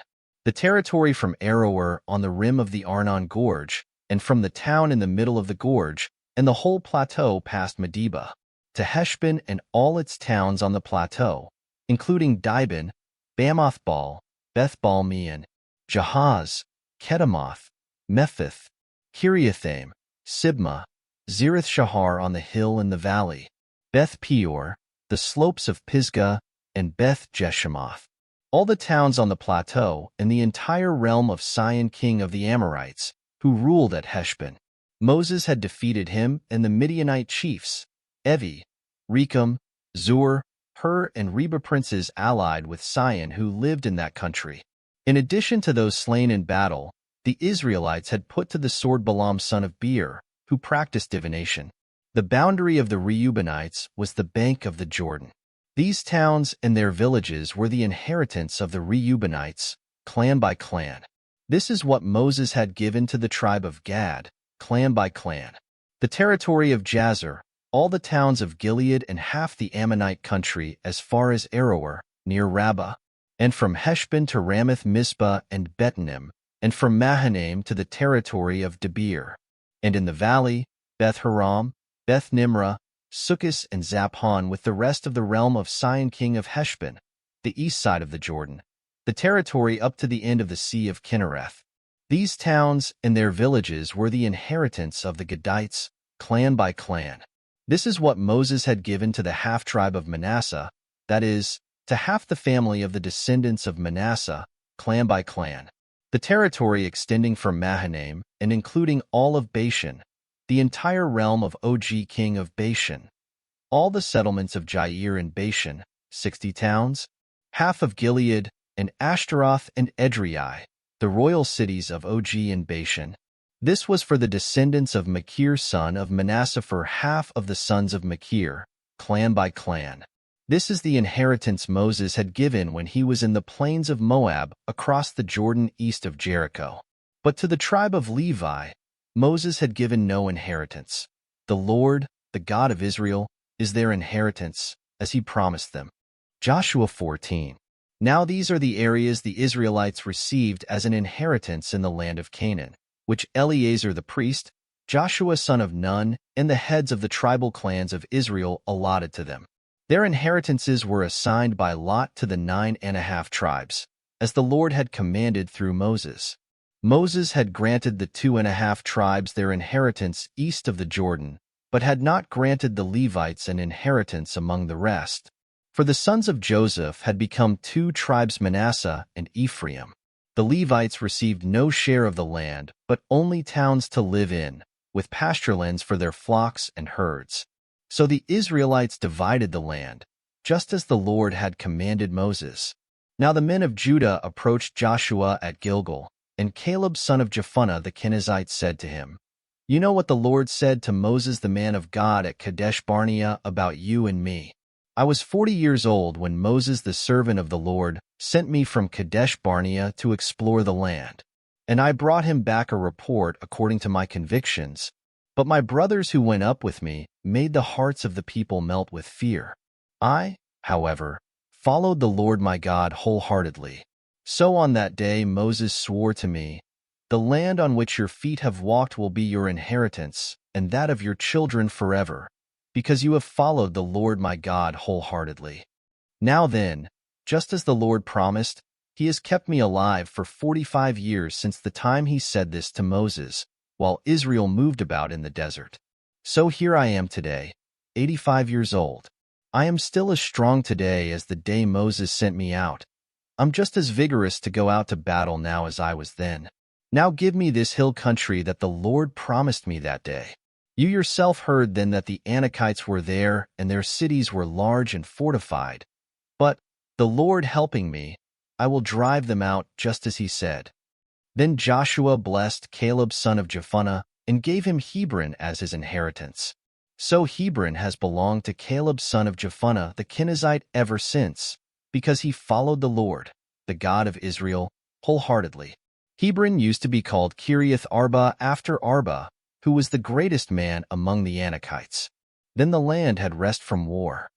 the territory from Aroer on the rim of the Arnon Gorge, and from the town in the middle of the gorge, and the whole plateau past Medeba, to Heshbon and all its towns on the plateau, including Dibon, Bamoth-Baal, Beth-Baal-Meon, Jahaz, Kedemoth, Mephith, Kiriathaim, Sibmah, Zereth-Shahar on the hill and the valley, Beth-Peor, the slopes of Pisgah, and Beth-Jeshemoth, all the towns on the plateau, and the entire realm of Sihon king of the Amorites, who ruled at Heshbon. Moses had defeated him and the Midianite chiefs, Evi, Rechem, Zur, Hur, and Reba princes allied with Sion who lived in that country. In addition to those slain in battle, the Israelites had put to the sword Balaam son of Beer, who practiced divination. The boundary of the Reubenites was the bank of the Jordan. These towns and their villages were the inheritance of the Reubenites, clan by clan. This is what Moses had given to the tribe of Gad, clan by clan. The territory of Jazer, all the towns of Gilead and half the Ammonite country as far as Aroer, near Rabbah, and from Heshbon to Ramoth Mizpah and Betanim, and from Mahanaim to the territory of Debir, and in the valley, Beth-Haram, Beth-Nimrah, Sukkos and Zaphon with the rest of the realm of Sion king of Heshbon, the east side of the Jordan, the territory up to the end of the Sea of Kinnereth. These towns and their villages were the inheritance of the Gadites, clan by clan. This is what Moses had given to the half-tribe of Manasseh, that is, to half the family of the descendants of Manasseh, clan by clan. The territory extending from Mahanaim and including all of Bashan, the entire realm of Og king of Bashan, all the settlements of Jair and Bashan, 60 towns, half of Gilead, and Ashtaroth and Edrei, the royal cities of Og and Bashan. This was for the descendants of Machir son of Manasseh for half of the sons of Machir, clan by clan. This is the inheritance Moses had given when he was in the plains of Moab across the Jordan east of Jericho. But to the tribe of Levi, Moses had given no inheritance. The Lord, the God of Israel, is their inheritance, as he promised them. Joshua 14. Now these are the areas the Israelites received as an inheritance in the land of Canaan, which Eleazar the priest, Joshua son of Nun, and the heads of the tribal clans of Israel allotted to them. Their inheritances were assigned by lot to the 9.5 tribes, as the Lord had commanded through Moses. Moses had granted the 2.5 tribes their inheritance east of the Jordan, but had not granted the Levites an inheritance among the rest. For the sons of Joseph had become 2 tribes, Manasseh and Ephraim. The Levites received no share of the land, but only towns to live in, with pasturelands for their flocks and herds. So the Israelites divided the land, just as the Lord had commanded Moses. Now the men of Judah approached Joshua at Gilgal, and Caleb son of Jephunneh the Kenizzite said to him, "You know what the Lord said to Moses the man of God at Kadesh Barnea about you and me. I was 40 years old when Moses the servant of the Lord sent me from Kadesh Barnea to explore the land, and I brought him back a report according to my convictions. But my brothers who went up with me made the hearts of the people melt with fear. I, however, followed the Lord my God wholeheartedly. So on that day Moses swore to me, 'The land on which your feet have walked will be your inheritance, and that of your children forever, because you have followed the Lord my God wholeheartedly.' Now then, just as the Lord promised, he has kept me alive for 45 years since the time he said this to Moses, while Israel moved about in the desert. So here I am today, 85 years old. I am still as strong today as the day Moses sent me out. I'm just as vigorous to go out to battle now as I was then. Now give me this hill country that the Lord promised me that day. You yourself heard then that the Anakites were there, and their cities were large and fortified. But, the Lord helping me, I will drive them out just as he said." Then Joshua blessed Caleb son of Jephunneh and gave him Hebron as his inheritance. So Hebron has belonged to Caleb son of Jephunneh the Kenizzite ever since, because he followed the Lord, the God of Israel, wholeheartedly. Hebron used to be called Kiriath Arba after Arba, who was the greatest man among the Anakites. Then the land had rest from war.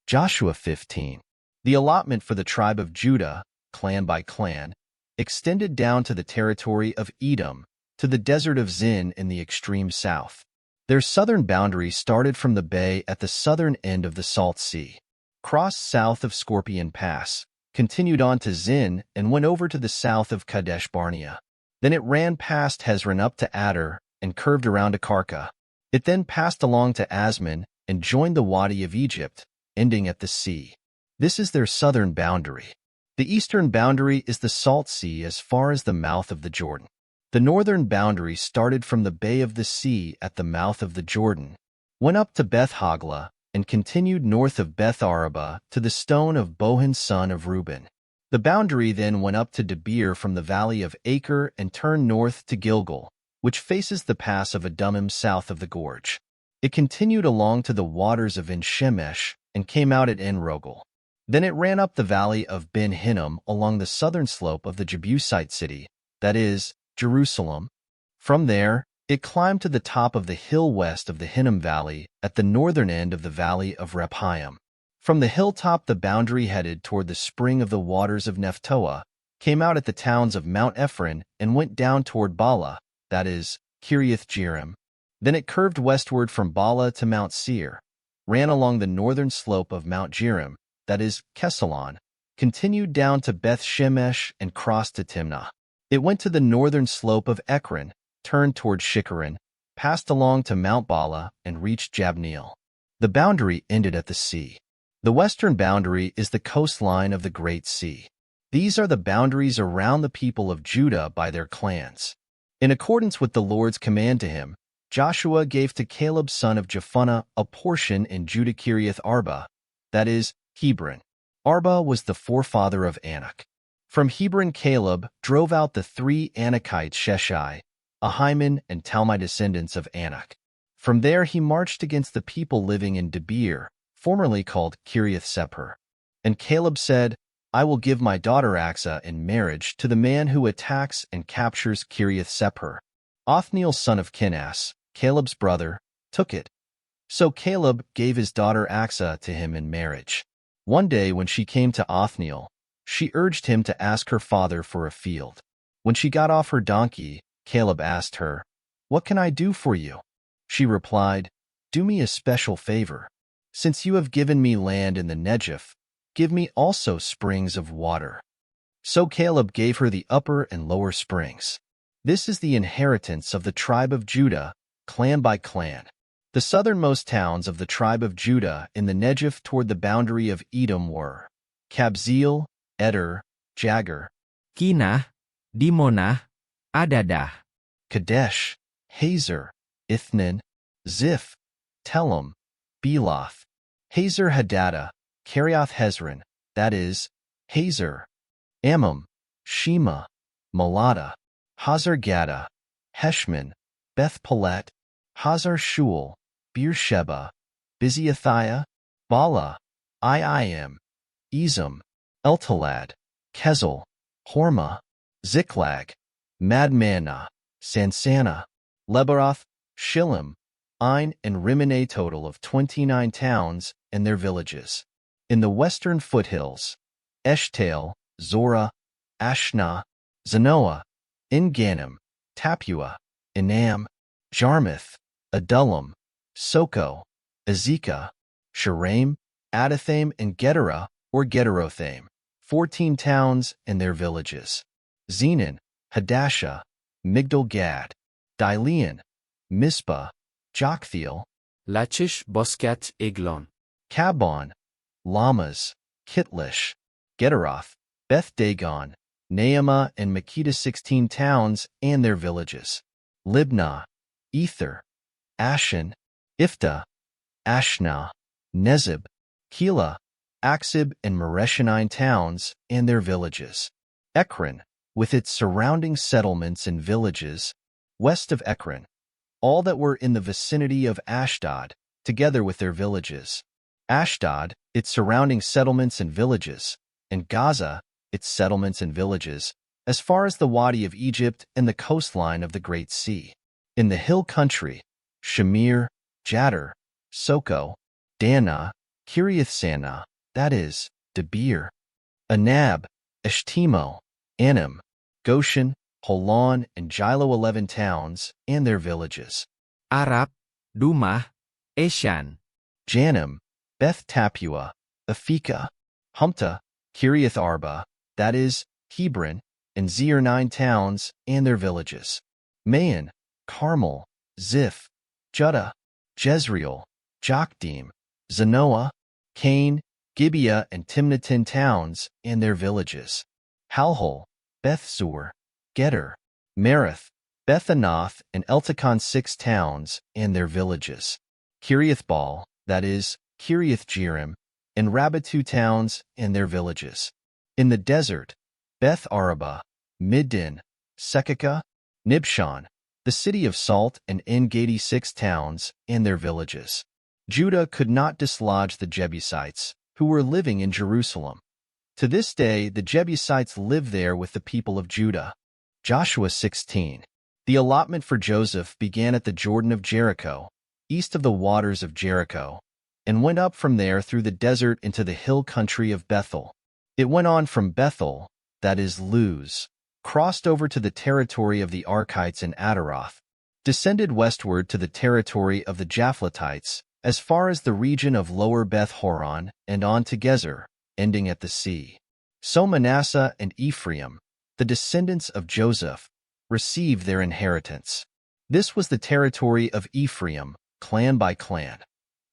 Joshua 15. The allotment for the tribe of Judah, clan by clan, extended down to the territory of Edom, to the desert of Zin in the extreme south. Their southern boundary started from the bay at the southern end of the Salt Sea, crossed south of Scorpion Pass, continued on to Zin, and went over to the south of Kadesh Barnea. Then it ran past Hezron up to Adar and curved around to Karka. It then passed along to Asman and joined the Wadi of Egypt, ending at the sea. This is their southern boundary. The eastern boundary is the Salt Sea as far as the mouth of the Jordan. The northern boundary started from the Bay of the Sea at the mouth of the Jordan, went up to Beth Hogla, and continued north of Beth Araba to the stone of Bohan son of Reuben. The boundary then went up to Debir from the valley of Acre and turned north to Gilgal, which faces the pass of Adummim south of the gorge. It continued along to the waters of En-Shemesh and came out at En-Rogel. Then it ran up the valley of Ben-Hinnom along the southern slope of the Jebusite city, that is, Jerusalem. From there, it climbed to the top of the hill west of the Hinnom Valley at the northern end of the valley of Rephaim. From the hilltop the boundary headed toward the spring of the waters of Nephtoah, came out at the towns of Mount Ephron and went down toward Bala, that is, Kiriath Jearim. Then it curved westward from Bala to Mount Seir, ran along the northern slope of Mount Jearim, that is, Kesalon, continued down to Beth Shemesh and crossed to Timnah. It went to the northern slope of Ekron, turned toward Shikharan, passed along to Mount Bala, and reached Jabneel. The boundary ended at the sea. The western boundary is the coastline of the Great Sea. These are the boundaries around the people of Judah by their clans. In accordance with the Lord's command to him, Joshua gave to Caleb son of Jephunneh a portion in Judah Kiriath Arba, that is, Hebron. Arba was the forefather of Anak. From Hebron Caleb drove out the 3 Anakites Sheshai, Ahiman, and Talmai descendants of Anak. From there he marched against the people living in Debir, formerly called Kiriath Sepher. And Caleb said, I will give my daughter Achsah in marriage to the man who attacks and captures Kiriath Sepher. Othniel son of Kenaz, Caleb's brother, took it. So Caleb gave his daughter Achsah to him in marriage. One day when she came to Othniel, she urged him to ask her father for a field. When she got off her donkey, Caleb asked her, What can I do for you? She replied, Do me a special favor. Since you have given me land in the Negev, give me also springs of water. So Caleb gave her the upper and lower springs. This is the inheritance of the tribe of Judah, clan by clan. The southernmost towns of the tribe of Judah in the Negev toward the boundary of Edom were Kabzeel, Eder, Jagur, Kinah, Dimonah, Adadah, Kadesh, Hazer, Ithnan, Ziph, Telem, Beloth, Hazer Hadadah, Kerioth Hezron, that is, Hazer, Ammon, Shema, Malada, Hazar Gaddah, Heshman, Beth Pelet, Hazar Shual, Beersheba, Biziathiah, Bala, Iim, Ezem, Eltalad, Kezel, Hormah, Ziklag, Madmanah, Sansannah, Lebaroth, Shillim, Ain, and Rimmon, a total of 29 towns and their villages. In the western foothills, Eshtaol, Zorah, Ashna, Zanoah, En-Gannim, Tapua, Enam, Jarmuth, Adullam, Soko, Azekah, Sharaim, Adathaim, and Gederah, or Gederothaim, 14 towns and their villages. Zenon, Hadashah, Migdal-Gad, Dilean, Mizpah, Joktheel, Lachish, Boscat, Eglon, Kabon, Lamas, Kitlish, Gederoth, Beth-Dagon, Naamah, and Makkedah, 16 towns and their villages. Libnah, Ether, Ashan, Iftah, Ashna, Nezib, Keilah, Aksib, and Maresha, 9 towns and their villages. Ekron, with its surrounding settlements and villages, west of Ekron, all that were in the vicinity of Ashdod, together with their villages. Ashdod, its surrounding settlements and villages, and Gaza, its settlements and villages, as far as the Wadi of Egypt and the coastline of the Great Sea. In the hill country, Shamir, Jattir, Soko, Dannah, Kiriath-Sanah, that is, Debir, Anab, Eshtemo, Anim, Goshen, Holon, and Gilo, 11 towns and their villages. Arab, Dumah, Eshan, Janim, Beth Tapua, Aphekah, Humta, Kiriath Arba, that is, Hebron, and Zeir, 9 towns and their villages. Maon, Carmel, Ziph, Judah, Jezreel, Jokdeam, Zanoah, Cain, Gibeah, and Timnah, 10 towns and their villages. Halhol, Beth-Zur, Geder, Merath, Beth-Anath, and Eltekon, 6 towns and their villages. Kiriath-Baal, that is, Kiriath-Jearim, and Rabbah, 2 towns and their villages. In the desert, Beth-Araba, Middin, Sekaka, Nibshan, the city of salt, and En-Gedi, 6 towns and their villages. Judah could not dislodge the Jebusites, who were living in Jerusalem. To this day, the Jebusites live there with the people of Judah. Joshua 16. The allotment for Joseph began at the Jordan of Jericho, east of the waters of Jericho, and went up from there through the desert into the hill country of Bethel. It went on from Bethel, that is Luz, crossed over to the territory of the Archites in Ataroth, descended westward to the territory of the Japhletites, as far as the region of Lower Beth-Horon, and on to Gezer, ending at the sea. So Manasseh and Ephraim, the descendants of Joseph, received their inheritance. This was the territory of Ephraim, clan by clan.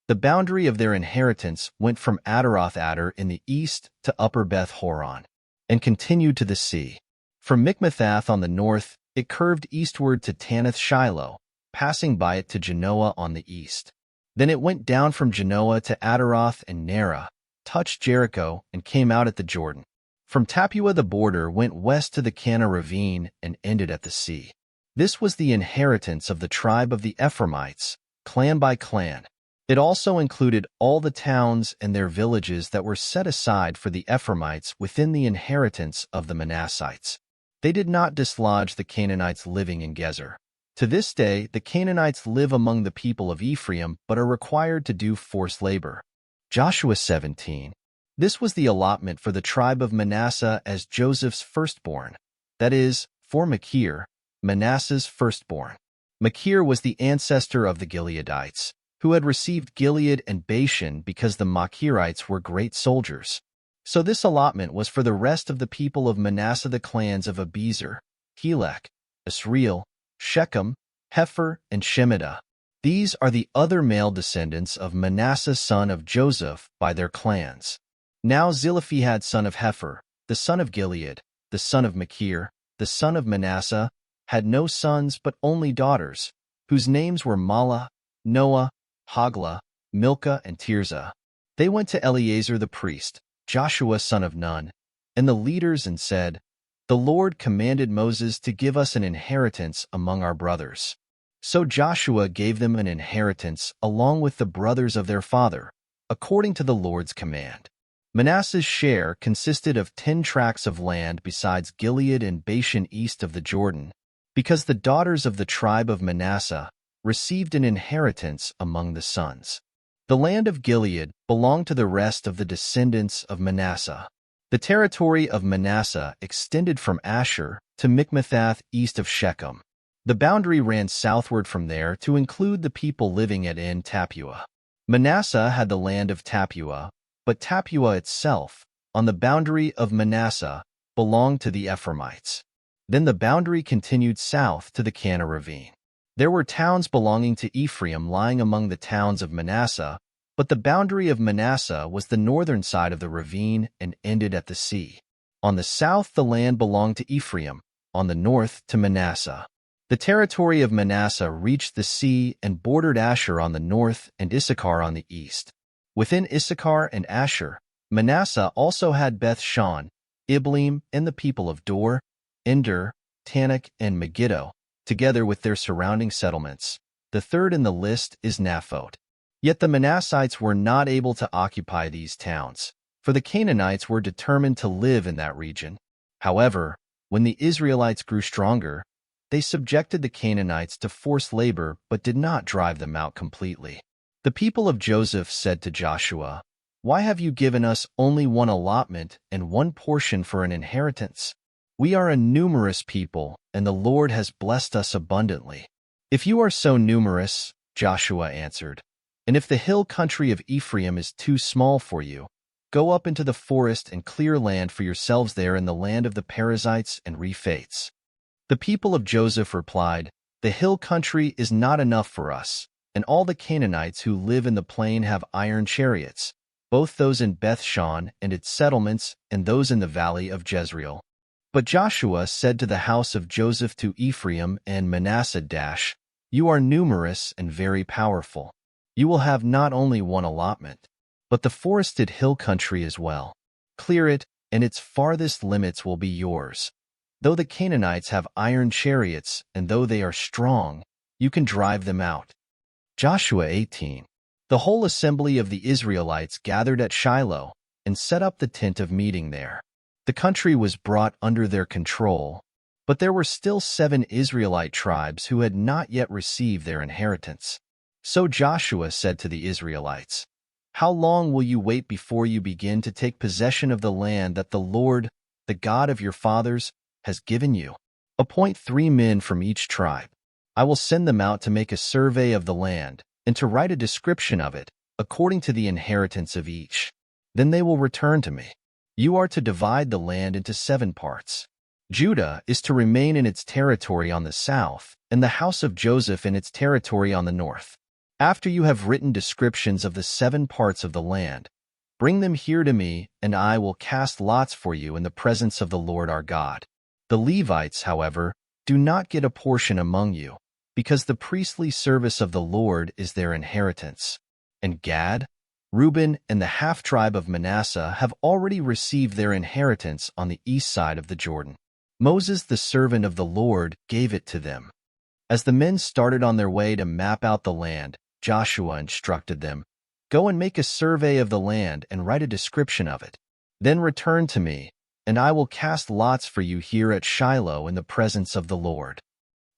The boundary of their inheritance went from Ataroth-Adar in the east to Upper Beth-Horon, and continued to the sea. From Mikmethath on the north, it curved eastward to Tanath-Shiloh, passing by it to Genoa on the east. Then it went down from Genoa to Ataroth and Nerah, touched Jericho, and came out at the Jordan. From Tappuah the border went west to the Cana ravine and ended at the sea. This was the inheritance of the tribe of the Ephraimites, clan by clan. It also included all the towns and their villages that were set aside for the Ephraimites within the inheritance of the Manassites. They did not dislodge the Canaanites living in Gezer. To this day, the Canaanites live among the people of Ephraim but are required to do forced labor. Joshua 17. This was the allotment for the tribe of Manasseh as Joseph's firstborn, that is, for Machir, Manasseh's firstborn. Machir was the ancestor of the Gileadites, who had received Gilead and Bashan because the Machirites were great soldiers. So this allotment was for the rest of the people of Manasseh, the clans of Abiezer, Helek, Asriel, Shechem, Hepher, and Shemida. These are the other male descendants of Manasseh son of Joseph by their clans. Now Zelophehad son of Hepher, the son of Gilead, the son of Machir, the son of Manasseh, had no sons but only daughters, whose names were Mahlah, Noah, Hoglah, Milcah, and Tirzah. They went to Eleazar the priest, Joshua son of Nun, and the leaders and said, "The Lord commanded Moses to give us an inheritance among our brothers." So Joshua gave them an inheritance along with the brothers of their father, according to the Lord's command. Manasseh's share consisted of 10 tracts of land besides Gilead and Bashan east of the Jordan, because the daughters of the tribe of Manasseh received an inheritance among the sons. The land of Gilead belonged to the rest of the descendants of Manasseh. The territory of Manasseh extended from Asher to Mikmethath east of Shechem. The boundary ran southward from there to include the people living at En-Tappuah. Manasseh had the land of Tappuah, but Tappuah itself, on the boundary of Manasseh, belonged to the Ephraimites. Then the boundary continued south to the Cana ravine. There were towns belonging to Ephraim lying among the towns of Manasseh, but the boundary of Manasseh was the northern side of the ravine and ended at the sea. On the south the land belonged to Ephraim, on the north to Manasseh. The territory of Manasseh reached the sea and bordered Asher on the north and Issachar on the east. Within Issachar and Asher, Manasseh also had Beth-Shan, Ibleam, and the people of Dor, Ender, Tanakh, and Megiddo, together with their surrounding settlements. The third in the list is Naphoth. Yet the Manassites were not able to occupy these towns, for the Canaanites were determined to live in that region. However, when the Israelites grew stronger, they subjected the Canaanites to forced labor but did not drive them out completely. The people of Joseph said to Joshua, "Why have you given us only one allotment and one portion for an inheritance? We are a numerous people, and the Lord has blessed us abundantly." "If you are so numerous," Joshua answered, "and if the hill country of Ephraim is too small for you, go up into the forest and clear land for yourselves there in the land of the Perizzites and Rephaites." The people of Joseph replied, "The hill country is not enough for us, and all the Canaanites who live in the plain have iron chariots, both those in Beth-Shan and its settlements and those in the valley of Jezreel." But Joshua said to the house of Joseph, to Ephraim and Manasseh, "You are numerous and very powerful. You will have not only one allotment, but the forested hill country as well. Clear it, and its farthest limits will be yours. Though the Canaanites have iron chariots, and though they are strong, you can drive them out. Joshua 18. The whole assembly of the Israelites gathered at Shiloh and set up the tent of meeting there. The country was brought under their control, but there were still 7 Israelite tribes who had not yet received their inheritance. So Joshua said to the Israelites, "How long will you wait before you begin to take possession of the land that the Lord, the God of your fathers, has given you? Appoint 3 men from each tribe. I will send them out to make a survey of the land and to write a description of it, according to the inheritance of each. Then they will return to me. You are to divide the land into 7 parts. Judah is to remain in its territory on the south, and the house of Joseph in its territory on the north. After you have written descriptions of the 7 parts of the land, bring them here to me, and I will cast lots for you in the presence of the Lord our God. The Levites, however, do not get a portion among you, because the priestly service of the Lord is their inheritance. And Gad, Reuben, and the half-tribe of Manasseh have already received their inheritance on the east side of the Jordan. Moses, the servant of the Lord, gave it to them. As the men started on their way to map out the land, Joshua instructed them, "Go and make a survey of the land and write a description of it. Then return to me, and I will cast lots for you here at Shiloh in the presence of the Lord."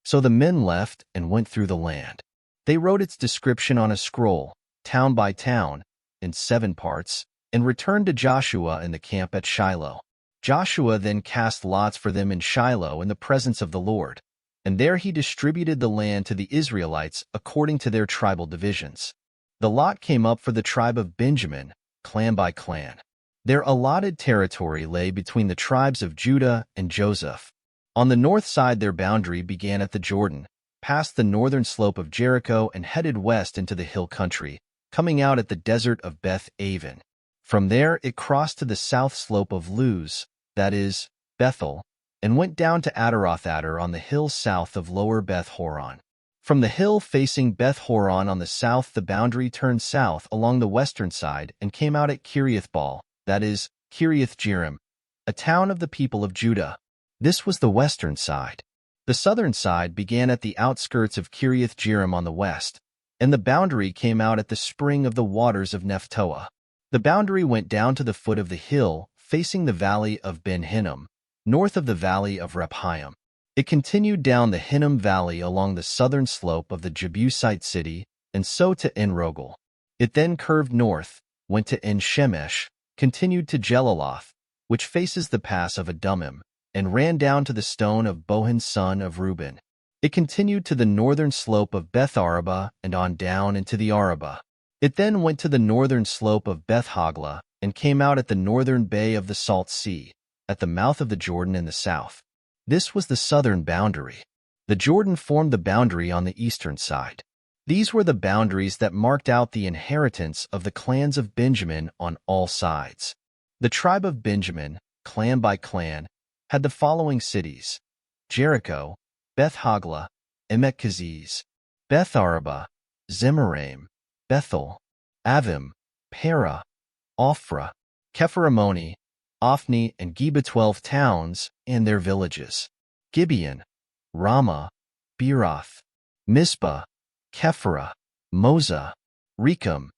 So the men left and went through the land. They wrote its description on a scroll, town by town, in 7 parts, and returned to Joshua in the camp at Shiloh. Joshua then cast lots for them in Shiloh in the presence of the Lord, and there he distributed the land to the Israelites according to their tribal divisions. The lot came up for the tribe of Benjamin, clan by clan. Their allotted territory lay between the tribes of Judah and Joseph. On the north side their boundary began at the Jordan, passed the northern slope of Jericho and headed west into the hill country, coming out at the desert of Beth-aven. From there it crossed to the south slope of Luz, that is, Bethel, and went down to Ataroth-Adar on the hill south of Lower Beth-horon. From the hill facing Beth-horon on the south the boundary turned south along the western side and came out at Kiriath-baal, that is, Kiriath-Jearim, a town of the people of Judah. This was the western side. The southern side began at the outskirts of Kiriath-Jearim on the west, and the boundary came out at the spring of the waters of Nephtoah. The boundary went down to the foot of the hill, facing the valley of Ben Hinnom, north of the valley of Rephaim. It continued down the Hinnom Valley along the southern slope of the Jebusite city, and so to En-Rogel. It then curved north, went to En-Shemesh, continued to Jelaloth, which faces the pass of Adummim, and ran down to the stone of Bohan son of Reuben. It continued to the northern slope of Beth-Araba and on down into the Araba. It then went to the northern slope of Beth-Hogla and came out at the northern bay of the Salt Sea, at the mouth of the Jordan in the south. This was the southern boundary. The Jordan formed the boundary on the eastern side. These were the boundaries that marked out the inheritance of the clans of Benjamin on all sides. The tribe of Benjamin, clan by clan, had the following cities: Jericho, Beth-Hogla, Emek-Keziz, Beth-Araba, Zemaraim, Bethel, Avim, Para, Ophrah, Kepharamoni, Ophni, and Geba, 12 towns, and their villages. Gibeon, Ramah, Beeroth, Mizpah, Kephara, Moza, Rechem,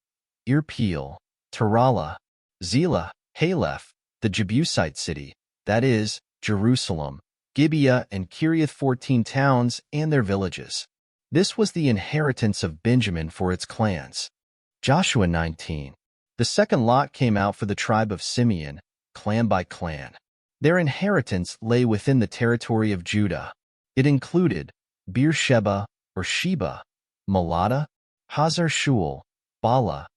Irpeel, Tarala, Zelah, Haleph, the Jebusite city, that is, Jerusalem, Gibeah, and Kiriath, 14 towns, and their villages. This was the inheritance of Benjamin for its clans. Joshua 19. The second lot came out for the tribe of Simeon, clan by clan. Their inheritance lay within the territory of Judah. It included Beersheba or Sheba, Malada, Hazar-Shual, Bala,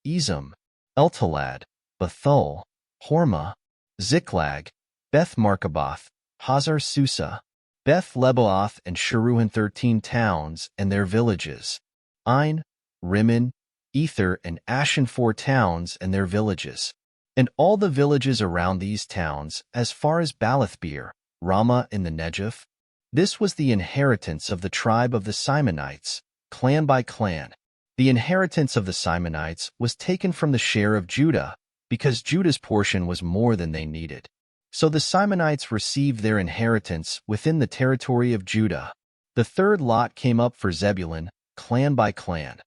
Ezem, Eltalad, Bethul, Hormah, Ziklag, Beth-Markaboth, Hazar-Susa, Beth-Lebaoth, and Sharuhen, 13 towns, and their villages. Ain, Rimmon, Ether, and Ashan, 4 towns, and their villages. And all the villages around these towns, as far as Balathbeer, Ramah in the Negev. This was the inheritance of the tribe of the Simonites, clan by clan. The inheritance of the Simonites was taken from the share of Judah, because Judah's portion was more than they needed. So the Simonites received their inheritance within the territory of Judah. The third lot came up for Zebulun, clan by clan.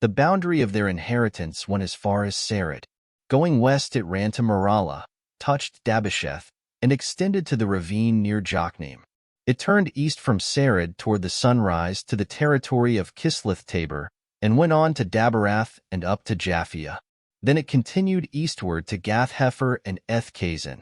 The boundary of their inheritance went as far as Sarid. Going west it ran to Maralah, touched Dabbesheth, and extended to the ravine near Jokneam. It turned east from Sarid toward the sunrise to the territory of Kisloth-Tabor, and went on to Daberath and up to Japhia. Then it continued eastward to Gath-Hepher and Eth-Kazin.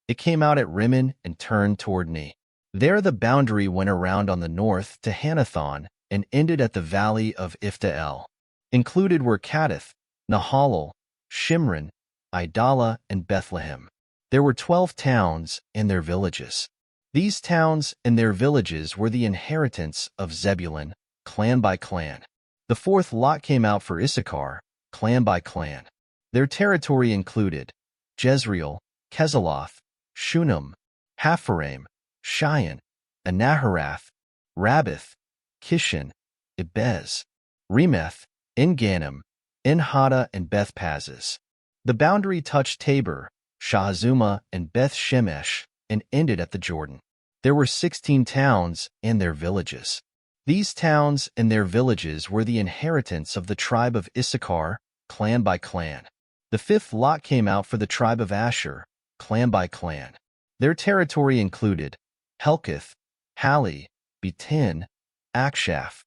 It came out at Rimmon and turned toward Ne. There the boundary went around on the north to Hanathon and ended at the valley of Ifta-El. Included were Kadesh, Nahalal, Shimron, Idalah, and Bethlehem. There were 12 towns and their villages. These towns and their villages were the inheritance of Zebulun, clan by clan. The fourth lot came out for Issachar, clan by clan. Their territory included Jezreel, Kezaloth, Shunem, Hapharaim, Shion, Anaharath, Rabbath, Kishan, Ibez, Remeth, En-Ganim, En-Hada, and Beth-Pazzez. The boundary touched Tabor, Shahazuma, and Beth-Shemesh, and ended at the Jordan. There were 16 towns and their villages. These towns and their villages were the inheritance of the tribe of Issachar, clan by clan. The fifth lot came out for the tribe of Asher, clan by clan. Their territory included Helkath, Hali, Betin, Akshaph,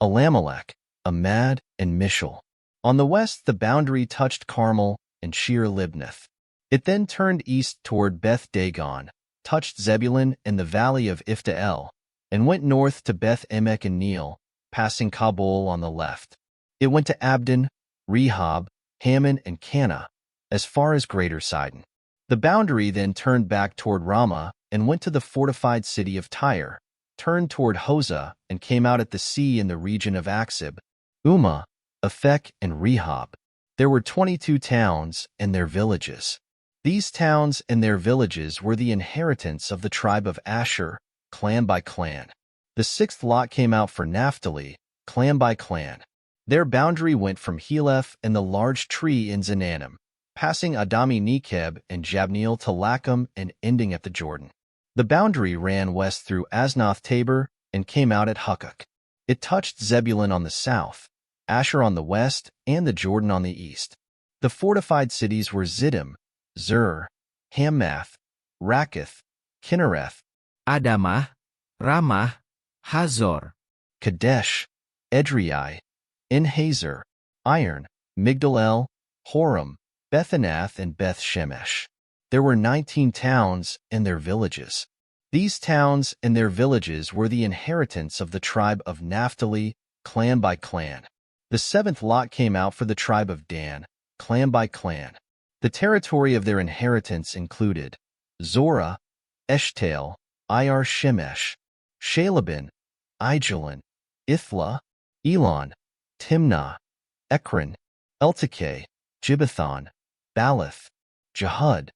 Alamelech, Amad, and Mishal. On the west the boundary touched Carmel and Shir Libnath. It then turned east toward Beth Dagon, touched Zebulun and the valley of Ifta-El, and went north to Beth Emek and Neill, passing Kabul on the left. It went to Abdon, Rehob, Hammon, and Cana, as far as Greater Sidon. The boundary then turned back toward Ramah and went to the fortified city of Tyre, turned toward Hosah, and came out at the sea in the region of Aksib, Umah, Aphek, and Rehob. There were 22 towns and their villages. These towns and their villages were the inheritance of the tribe of Asher, clan by clan. The sixth lot came out for Naphtali, clan by clan. Their boundary went from Heleph and the large tree in Zananim, passing Adami Nekeb and Jabneel to Lacham and ending at the Jordan. The boundary ran west through Aznoth Tabor and came out at Hukkok. It touched Zebulun on the south, Asher on the west, and the Jordan on the east. The fortified cities were Ziddim, Zur, Hammath, Rakkath, Kinnereth, Adamah, Ramah, Hazor, Kadesh, Edrei, En-Hazer, Iron, Migdal-El, Horem, Bethanath, and Beth-Shemesh. There were 19 towns and their villages. These towns and their villages were the inheritance of the tribe of Naphtali, clan by clan. The seventh lot came out for the tribe of Dan, clan by clan. The territory of their inheritance included Zorah, Eshtael, Ir Shemesh, Shalabin, Ijalon, Ithla, Elon, Timnah, Ekron, Eltekeh, Gibbethon, Balath, Jehud,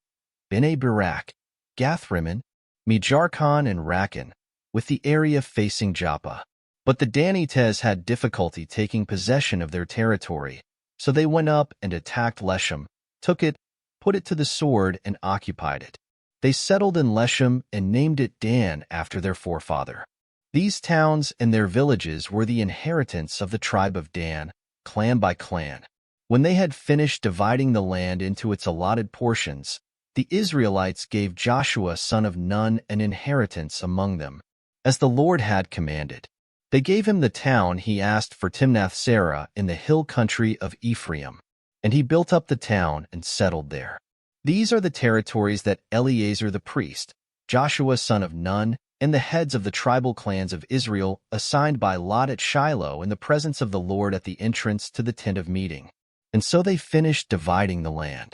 Bene Barak, Gathrimmon, Mejarkon, and Rakan, with the area facing Joppa. But the Danites had difficulty taking possession of their territory, so they went up and attacked Leshem, took it, put it to the sword, and occupied it. They settled in Leshem and named it Dan after their forefather. These towns and their villages were the inheritance of the tribe of Dan, clan by clan. When they had finished dividing the land into its allotted portions, the Israelites gave Joshua son of Nun an inheritance among them, as the Lord had commanded. They gave him the town he asked for Timnath-Serah in the hill country of Ephraim, and he built up the town and settled there. These are the territories that Eleazar the priest, Joshua son of Nun, and the heads of the tribal clans of Israel assigned by lot at Shiloh in the presence of the Lord at the entrance to the tent of meeting. And so they finished dividing the land.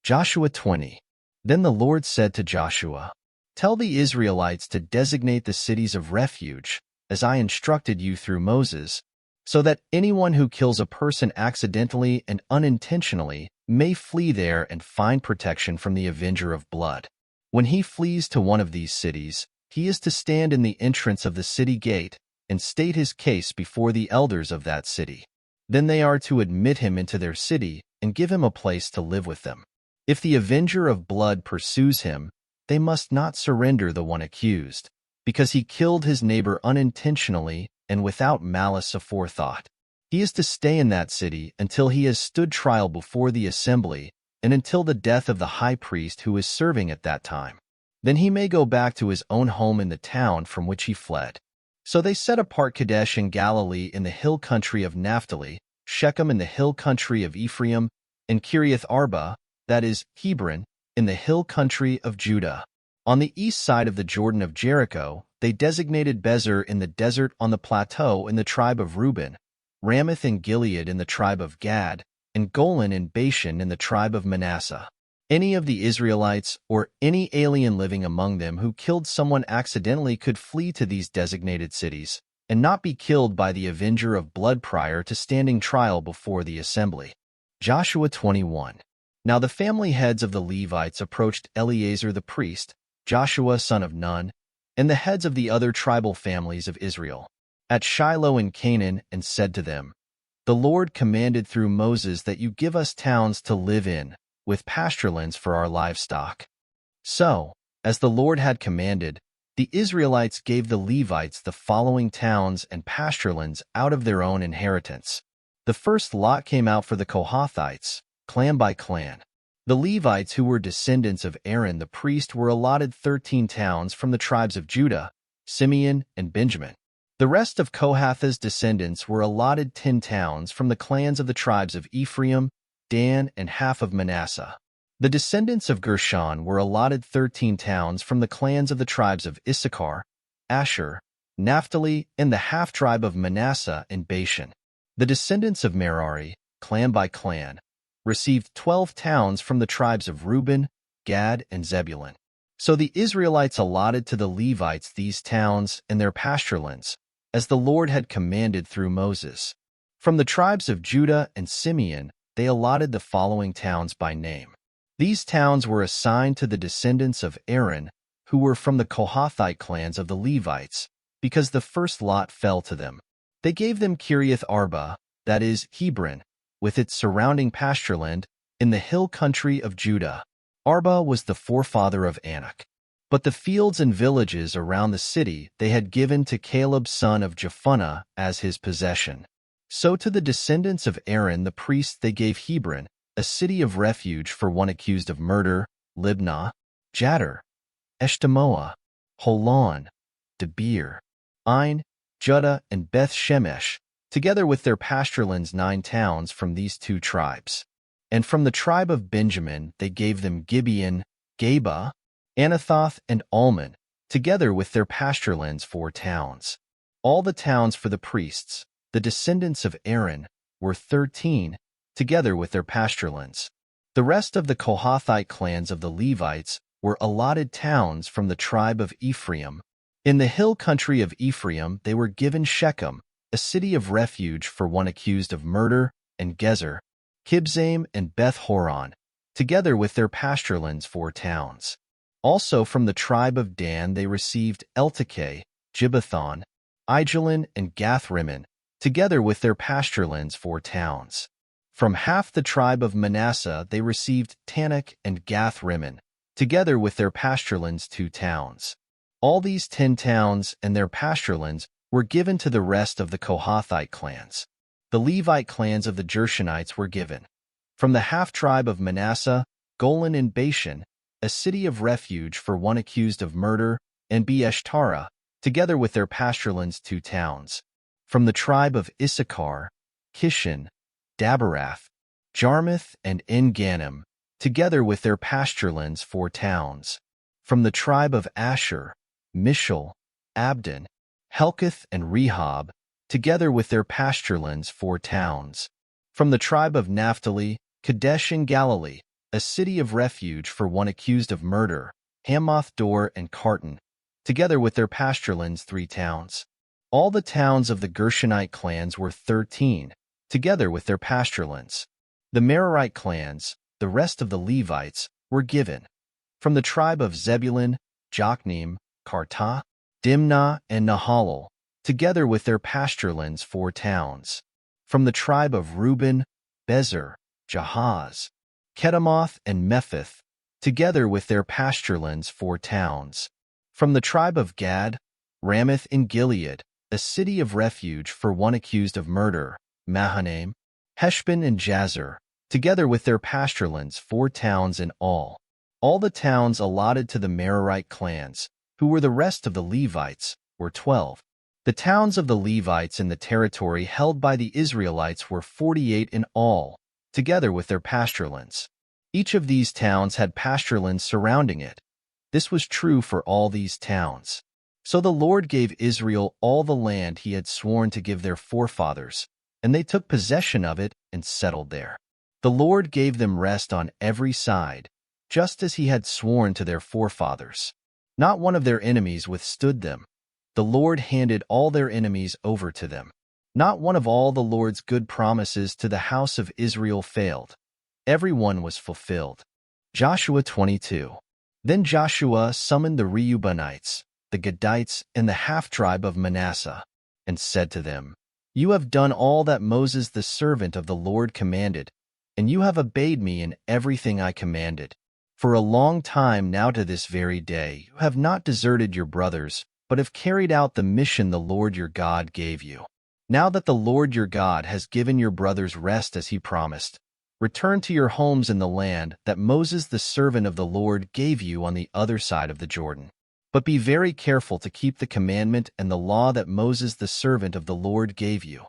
Joshua 20. Then the Lord said to Joshua, "Tell the Israelites to designate the cities of refuge, as I instructed you through Moses, so that anyone who kills a person accidentally and unintentionally may flee there and find protection from the avenger of blood. When he flees to one of these cities, he is to stand in the entrance of the city gate and state his case before the elders of that city. Then they are to admit him into their city and give him a place to live with them. If the avenger of blood pursues him, they must not surrender the one accused, because he killed his neighbor unintentionally and without malice aforethought. He is to stay in that city until he has stood trial before the assembly and until the death of the high priest who is serving at that time. Then he may go back to his own home in the town from which he fled. So they set apart Kadesh in Galilee in the hill country of Naphtali, Shechem in the hill country of Ephraim, and Kiriath Arba, that is, Hebron, in the hill country of Judah. On the east side of the Jordan of Jericho, they designated Bezer in the desert on the plateau in the tribe of Reuben, Ramoth in Gilead in the tribe of Gad, and Golan in Bashan in the tribe of Manasseh. Any of the Israelites or any alien living among them who killed someone accidentally could flee to these designated cities and not be killed by the avenger of blood prior to standing trial before the assembly. Joshua 21. Now the family heads of the Levites approached Eleazar the priest, Joshua son of Nun, and the heads of the other tribal families of Israel, at Shiloh in Canaan, and said to them, "The Lord commanded through Moses that you give us towns to live in, with pasturelands for our livestock." So, as the Lord had commanded, the Israelites gave the Levites the following towns and pasturelands out of their own inheritance. The first lot came out for the Kohathites, clan by clan. The Levites who were descendants of Aaron the priest were allotted 13 towns from the tribes of Judah, Simeon, and Benjamin. The rest of Kohath's descendants were allotted 10 towns from the clans of the tribes of Ephraim, Dan, and half of Manasseh. The descendants of Gershon were allotted 13 towns from the clans of the tribes of Issachar, Asher, Naphtali, and the half-tribe of Manasseh and Bashan. The descendants of Merari, clan by clan, received 12 towns from the tribes of Reuben, Gad, and Zebulun. So the Israelites allotted to the Levites these towns and their pasturelands, as the Lord had commanded through Moses. From the tribes of Judah and Simeon, they allotted the following towns by name. These towns were assigned to the descendants of Aaron, who were from the Kohathite clans of the Levites, because the first lot fell to them. They gave them Kiriath Arba, that is, Hebron, with its surrounding pastureland, in the hill country of Judah. Arba was the forefather of Anak. But the fields and villages around the city they had given to Caleb son of Jephunneh as his possession. So to the descendants of Aaron the priest they gave Hebron, a city of refuge for one accused of murder, Libnah, Jattir, Eshtemoa, Holon, Debir, Ain, Judah, and Beth Shemesh, together with their pasturelands 9 towns from these 2 tribes. And from the tribe of Benjamin they gave them Gibeon, Geba, Anathoth, and Almon, together with their pasturelands 4 towns. All the towns for the priests, the descendants of Aaron, were 13, together with their pasturelands. The rest of the Kohathite clans of the Levites were allotted towns from the tribe of Ephraim. In the hill country of Ephraim they were given Shechem, a city of refuge for one accused of murder, and Gezer, Kibzaim, and Beth Horon, together with their pasturelands 4 towns. Also from the tribe of Dan they received Eltekeh, Gibbethon, Aijalon, and Gathrimmon, together with their pasturelands 4 towns. From half the tribe of Manasseh they received Tanakh and Gathrimmon, together with their pasturelands 2 towns. All these 10 towns and their pasturelands were given to the rest of the Kohathite clans. The Levite clans of the Gershonites were given. From the half-tribe of Manasseh, Golan and Bashan, a city of refuge for one accused of murder, and Beeshtara, together with their pasturelands 2 towns. From the tribe of Issachar, Kishon, Daberath, Jarmuth, and En-Gannim, together with their pasturelands 4 towns. From the tribe of Asher, Mishal, Abdon, Helkath, and Rehob, together with their pasturelands 4 towns. From the tribe of Naphtali, Kadesh in Galilee, a city of refuge for one accused of murder, Hamath Dor and Kartan, together with their pasturelands 3 towns. All the towns of the Gershonite clans were 13, together with their pasturelands. The Merarite clans, the rest of the Levites, were given. From the tribe of Zebulun, Jokneam, Kartah, Dimnah, and Nahalal, together with their pasturelands 4 towns. From the tribe of Reuben, Bezer, Jahaz, Kedemoth, and Mephith, together with their pasturelands, 4 towns. From the tribe of Gad, Ramoth in Gilead, a city of refuge for one accused of murder, Mahanaim, Heshbon, and Jazer, together with their pasturelands, 4 towns in all. All the towns allotted to the Merarite clans, who were the rest of the Levites, were 12. The towns of the Levites in the territory held by the Israelites were 48 in all, together with their pasturelands. Each of these towns had pasturelands surrounding it. This was true for all these towns. So the Lord gave Israel all the land he had sworn to give their forefathers, and they took possession of it and settled there. The Lord gave them rest on every side, just as he had sworn to their forefathers. Not one of their enemies withstood them. The Lord handed all their enemies over to them. Not one of all the Lord's good promises to the house of Israel failed. Every one was fulfilled. Joshua 22. Then Joshua summoned the Reubenites, the Gadites, and the half-tribe of Manasseh, and said to them, "You have done all that Moses the servant of the Lord commanded, and you have obeyed me in everything I commanded. For a long time now to this very day you have not deserted your brothers, but have carried out the mission the Lord your God gave you. Now that the Lord your God has given your brothers rest as he promised, return to your homes in the land that Moses the servant of the Lord gave you on the other side of the Jordan. But be very careful to keep the commandment and the law that Moses the servant of the Lord gave you,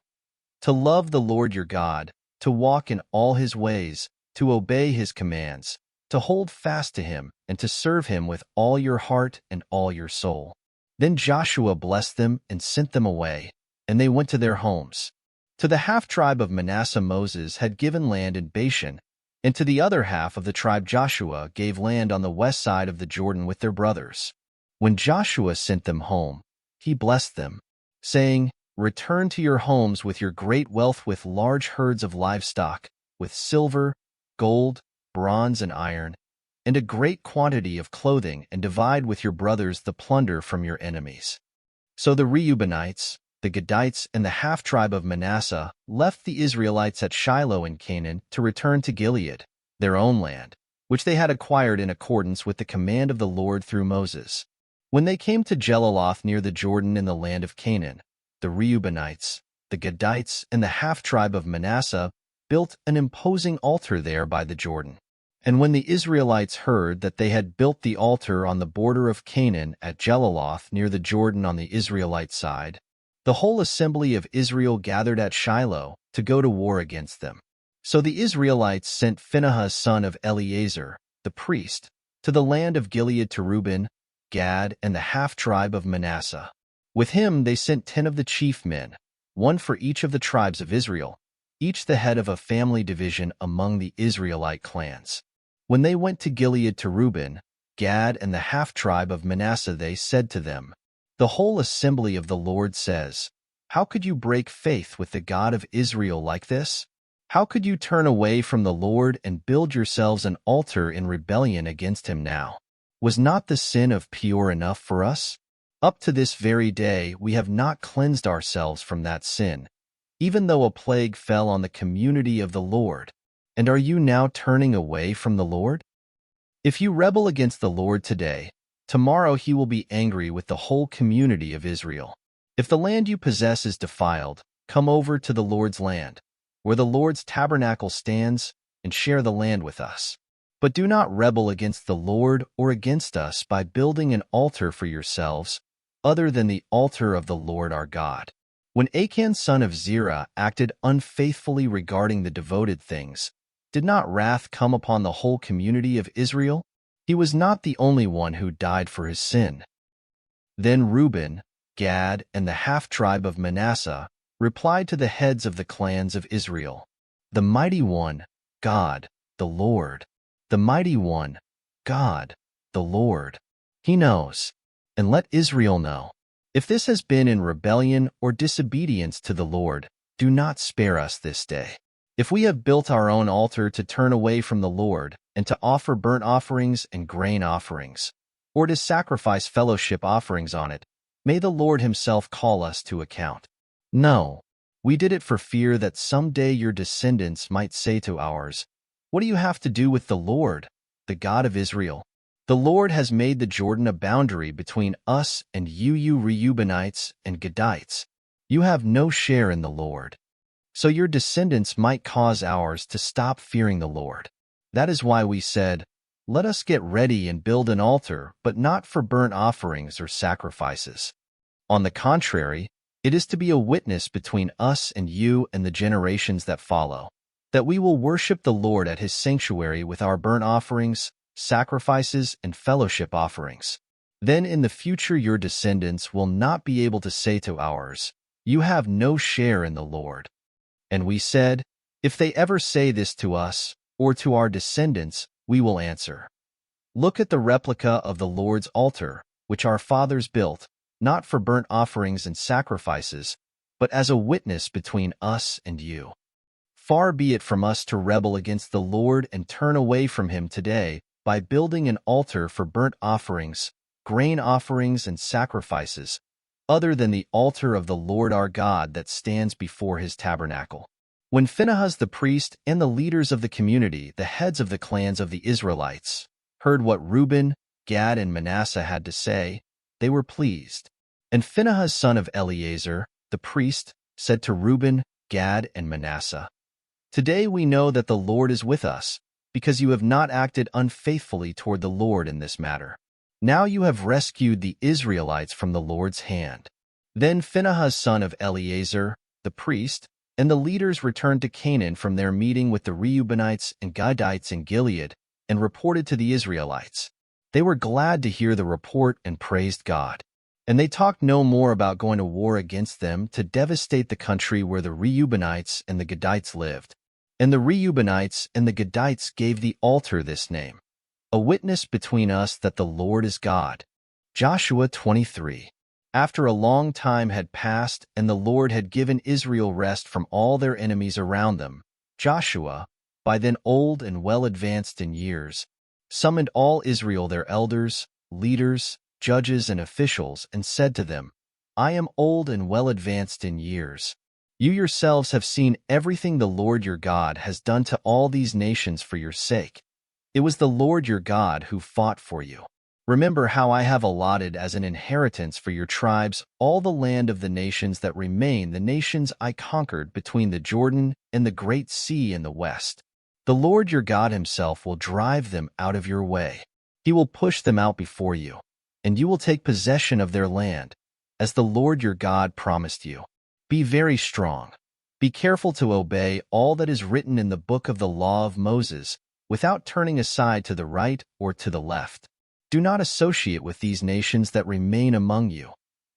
to love the Lord your God, to walk in all his ways, to obey his commands, to hold fast to him, and to serve him with all your heart and all your soul." Then Joshua blessed them and sent them away, and they went to their homes. To the half-tribe of Manasseh Moses had given land in Bashan, and to the other half of the tribe Joshua gave land on the west side of the Jordan with their brothers. When Joshua sent them home, he blessed them, saying, "Return to your homes with your great wealth, with large herds of livestock, with silver, gold, bronze, and iron, and a great quantity of clothing, and divide with your brothers the plunder from your enemies." So the Reubenites, the Gadites, and the half-tribe of Manasseh left the Israelites at Shiloh in Canaan to return to Gilead, their own land, which they had acquired in accordance with the command of the Lord through Moses. When they came to Jeliloth near the Jordan in the land of Canaan, the Reubenites, the Gadites, and the half-tribe of Manasseh built an imposing altar there by the Jordan. And when the Israelites heard that they had built the altar on the border of Canaan at Jeliloth near the Jordan on the Israelite side, the whole assembly of Israel gathered at Shiloh to go to war against them. So the Israelites sent Phinehas son of Eleazar, the priest, to the land of Gilead to Reuben, Gad, and the half-tribe of Manasseh. With him they sent 10 of the chief men, one for each of the tribes of Israel, each the head of a family division among the Israelite clans. When they went to Gilead to Reuben, Gad, and the half-tribe of Manasseh, they said to them, "The whole assembly of the Lord says, how could you break faith with the God of Israel like this? How could you turn away from the Lord and build yourselves an altar in rebellion against him now? Was not the sin of Peor enough for us? Up to this very day we have not cleansed ourselves from that sin, even though a plague fell on the community of the Lord. And are you now turning away from the Lord? If you rebel against the Lord today, tomorrow he will be angry with the whole community of Israel. If the land you possess is defiled, come over to the Lord's land, where the Lord's tabernacle stands, and share the land with us. But do not rebel against the Lord or against us by building an altar for yourselves, other than the altar of the Lord our God." When Achan son of Zerah acted unfaithfully regarding the devoted things, did not wrath come upon the whole community of Israel? He was not the only one who died for his sin. Then Reuben, Gad, and the half-tribe of Manasseh replied to the heads of the clans of Israel, "The Mighty One, God, the Lord, the Mighty One, God, the Lord, he knows, and let Israel know. If this has been in rebellion or disobedience to the Lord, do not spare us this day. If we have built our own altar to turn away from the Lord, and to offer burnt offerings and grain offerings, or to sacrifice fellowship offerings on it, may the Lord himself call us to account. No, We did it for fear that someday your descendants might say to ours, 'What do you have to do with the Lord, the God of Israel?' The Lord has made the Jordan a boundary between us and you Reubenites and Gadites. You have no share in the Lord. So your descendants might cause ours to stop fearing the Lord. That is why we said, 'Let us get ready and build an altar, but not for burnt offerings or sacrifices.' On the contrary, it is to be a witness between us and you and the generations that follow, that we will worship the Lord at his sanctuary with our burnt offerings, sacrifices, and fellowship offerings. Then in the future your descendants will not be able to say to ours, 'You have no share in the Lord.'" And we said, "If they ever say this to us, or to our descendants, we will answer, 'Look at the replica of the Lord's altar, which our fathers built, not for burnt offerings and sacrifices, but as a witness between us and you.' Far be it from us to rebel against the Lord and turn away from him today by building an altar for burnt offerings, grain offerings, and sacrifices, other than the altar of the Lord our God that stands before his tabernacle." When Phinehas the priest and the leaders of the community, the heads of the clans of the Israelites, heard what Reuben, Gad, and Manasseh had to say, they were pleased. And Phinehas son of Eleazar, the priest, said to Reuben, Gad, and Manasseh, "Today we know that the Lord is with us, because you have not acted unfaithfully toward the Lord in this matter. Now you have rescued the Israelites from the Lord's hand." Then Phinehas son of Eleazar, the priest, and the leaders returned to Canaan from their meeting with the Reubenites and Gadites in Gilead and reported to the Israelites. They were glad to hear the report and praised God. And they talked no more about going to war against them to devastate the country where the Reubenites and the Gadites lived. And the Reubenites and the Gadites gave the altar this name, "A witness between us that the Lord is God." Joshua 23. After a long time had passed and the Lord had given Israel rest from all their enemies around them, Joshua, by then old and well advanced in years, summoned all Israel, their elders, leaders, judges, and officials, and said to them, "I am old and well advanced in years. You yourselves have seen everything the Lord your God has done to all these nations for your sake. It was the Lord your God who fought for you. Remember how I have allotted as an inheritance for your tribes all the land of the nations that remain, the nations I conquered between the Jordan and the Great Sea in the west. The Lord your God himself will drive them out of your way. He will push them out before you, and you will take possession of their land, as the Lord your God promised you. Be very strong. Be careful to obey all that is written in the book of the law of Moses, without turning aside to the right or to the left. Do not associate with these nations that remain among you.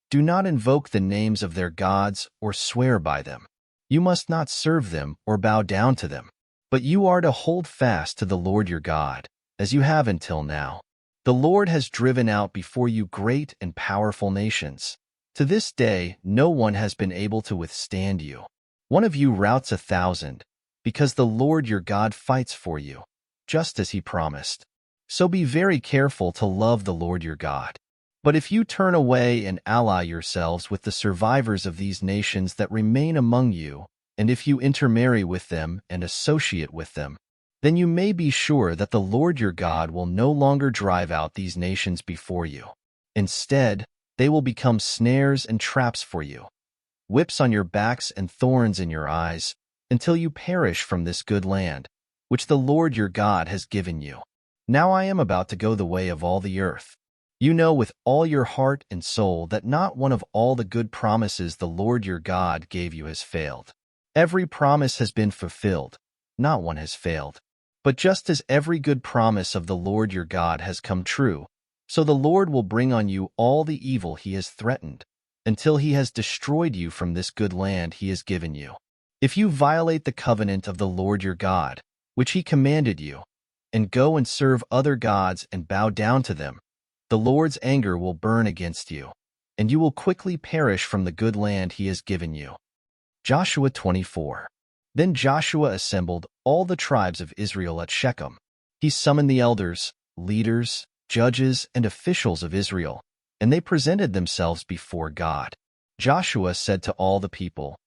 Do not invoke the names of their gods or swear by them. You must not serve them or bow down to them. But you are to hold fast to the Lord your God, as you have until now. The Lord has driven out before you great and powerful nations. To this day, no one has been able to withstand you. One of you routs 1,000, because the Lord your God fights for you, just as he promised. So be very careful to love the Lord your God. But if you turn away and ally yourselves with the survivors of these nations that remain among you, and if you intermarry with them and associate with them, then you may be sure that the Lord your God will no longer drive out these nations before you. Instead, they will become snares and traps for you, whips on your backs and thorns in your eyes, until you perish from this good land, which the Lord your God has given you. Now I am about to go the way of all the earth. You know with all your heart and soul that not one of all the good promises the Lord your God gave you has failed. Every promise has been fulfilled, not one has failed. But just as every good promise of the Lord your God has come true, so the Lord will bring on you all the evil he has threatened, until he has destroyed you from this good land he has given you. If you violate the covenant of the Lord your God, which he commanded you, and go and serve other gods and bow down to them, the Lord's anger will burn against you, and you will quickly perish from the good land he has given you. Joshua 24. Then Joshua assembled all the tribes of Israel at Shechem. He summoned the elders, leaders, judges, and officials of Israel, and they presented themselves before God. Joshua said to all the people,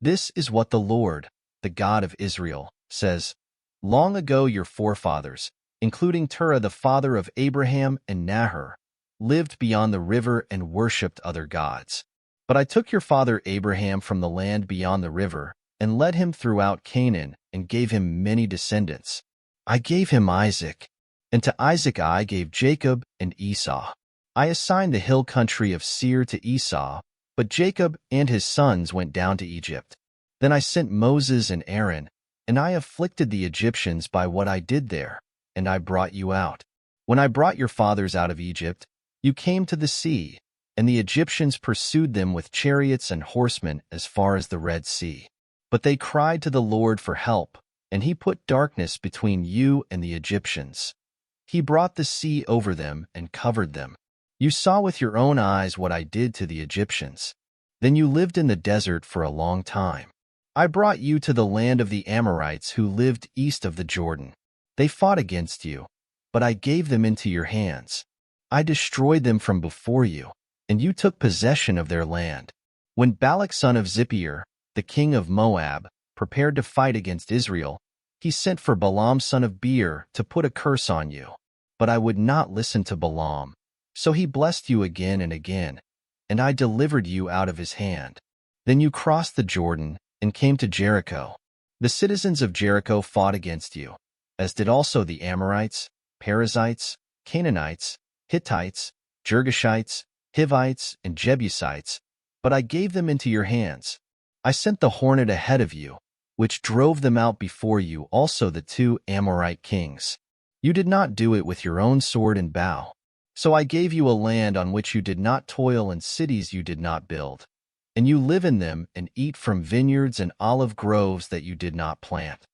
This is what the Lord, the God of Israel, says. Long ago your forefathers, including Terah the father of Abraham and Nahor, lived beyond the river and worshipped other gods. But I took your father Abraham from the land beyond the river and led him throughout Canaan and gave him many descendants. I gave him Isaac, and to Isaac I gave Jacob and Esau. I assigned the hill country of Seir to Esau, but Jacob and his sons went down to Egypt. Then I sent Moses and Aaron, and I afflicted the Egyptians by what I did there, and I brought you out. When I brought your fathers out of Egypt, you came to the sea, and the Egyptians pursued them with chariots and horsemen as far as the Red Sea. But they cried to the Lord for help, and he put darkness between you and the Egyptians. He brought the sea over them and covered them. You saw with your own eyes what I did to the Egyptians. Then you lived in the desert for a long time. I brought you to the land of the Amorites who lived east of the Jordan. They fought against you, but I gave them into your hands. I destroyed them from before you, and you took possession of their land. When Balak son of Zippor, the king of Moab, prepared to fight against Israel, he sent for Balaam son of Beor to put a curse on you. But I would not listen to Balaam. So he blessed you again and again, and I delivered you out of his hand. Then you crossed the Jordan and came to Jericho. The citizens of Jericho fought against you, as did also the Amorites, Perizzites, Canaanites, Hittites, Girgashites, Hivites, and Jebusites, but I gave them into your hands. I sent the hornet ahead of you, which drove them out before you, also the 2 Amorite kings. You did not do it with your own sword and bow. So I gave you a land on which you did not toil and cities you did not build. And you live in them and eat from vineyards and olive groves that you did not plant.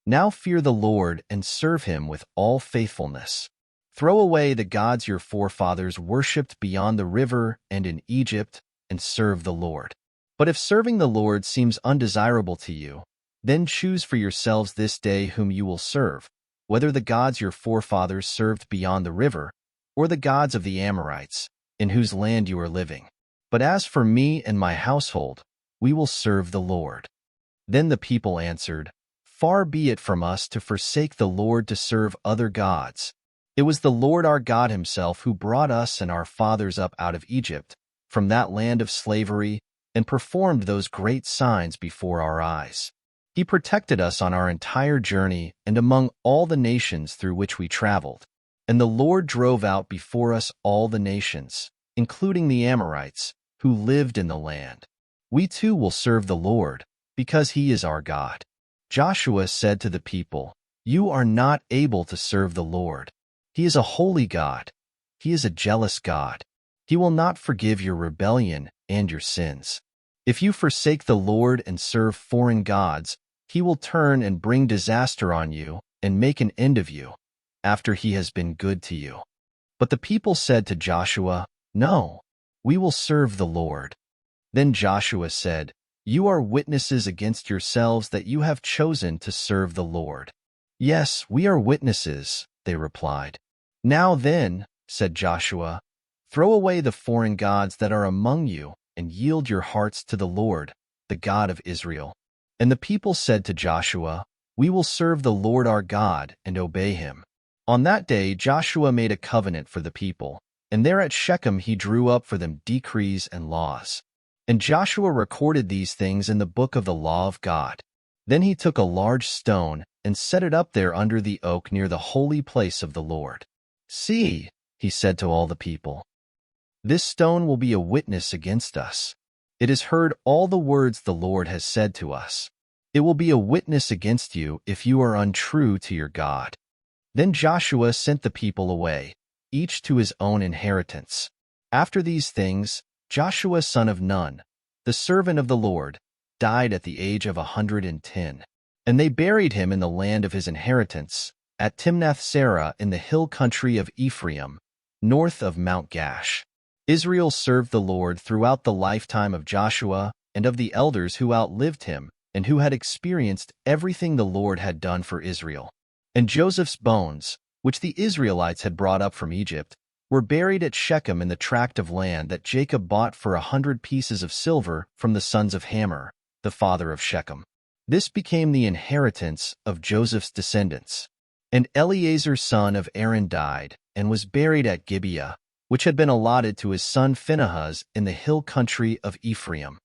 Now fear the Lord and serve him with all faithfulness. Throw away the gods your forefathers worshipped beyond the river and in Egypt, and serve the Lord. But if serving the Lord seems undesirable to you, then choose for yourselves this day whom you will serve, whether the gods your forefathers served beyond the river, or the gods of the Amorites, in whose land you are living. But as for me and my household, we will serve the Lord. Then the people answered, Far be it from us to forsake the Lord to serve other gods. It was the Lord our God himself who brought us and our fathers up out of Egypt, from that land of slavery, and performed those great signs before our eyes. He protected us on our entire journey and among all the nations through which we traveled. And the Lord drove out before us all the nations, including the Amorites, who lived in the land. We too will serve the Lord, because he is our God. Joshua said to the people, You are not able to serve the Lord. He is a holy God. He is a jealous God. He will not forgive your rebellion and your sins. If you forsake the Lord and serve foreign gods, he will turn and bring disaster on you and make an end of you, after he has been good to you. But the people said to Joshua, No, we will serve the Lord. Then Joshua said, You are witnesses against yourselves that you have chosen to serve the Lord. Yes, we are witnesses, they replied. Now then, said Joshua, throw away the foreign gods that are among you and yield your hearts to the Lord, the God of Israel. And the people said to Joshua, We will serve the Lord our God and obey him. On that day Joshua made a covenant for the people, and there at Shechem he drew up for them decrees and laws. And Joshua recorded these things in the book of the law of God. Then he took a large stone and set it up there under the oak near the holy place of the Lord. See, he said to all the people, This stone will be a witness against us. It has heard all the words the Lord has said to us. It will be a witness against you if you are untrue to your God. Then Joshua sent the people away, each to his own inheritance. After these things, Joshua son of Nun, the servant of the Lord, died at the age of 110. And they buried him in the land of his inheritance, at Timnath-Serah in the hill country of Ephraim, north of Mount Gash. Israel served the Lord throughout the lifetime of Joshua and of the elders who outlived him and who had experienced everything the Lord had done for Israel. And Joseph's bones, which the Israelites had brought up from Egypt, were buried at Shechem in the tract of land that Jacob bought for 100 pieces of silver from the sons of Hamor, the father of Shechem. This became the inheritance of Joseph's descendants. And Eleazar son of Aaron died, and was buried at Gibeah, which had been allotted to his son Phinehas in the hill country of Ephraim.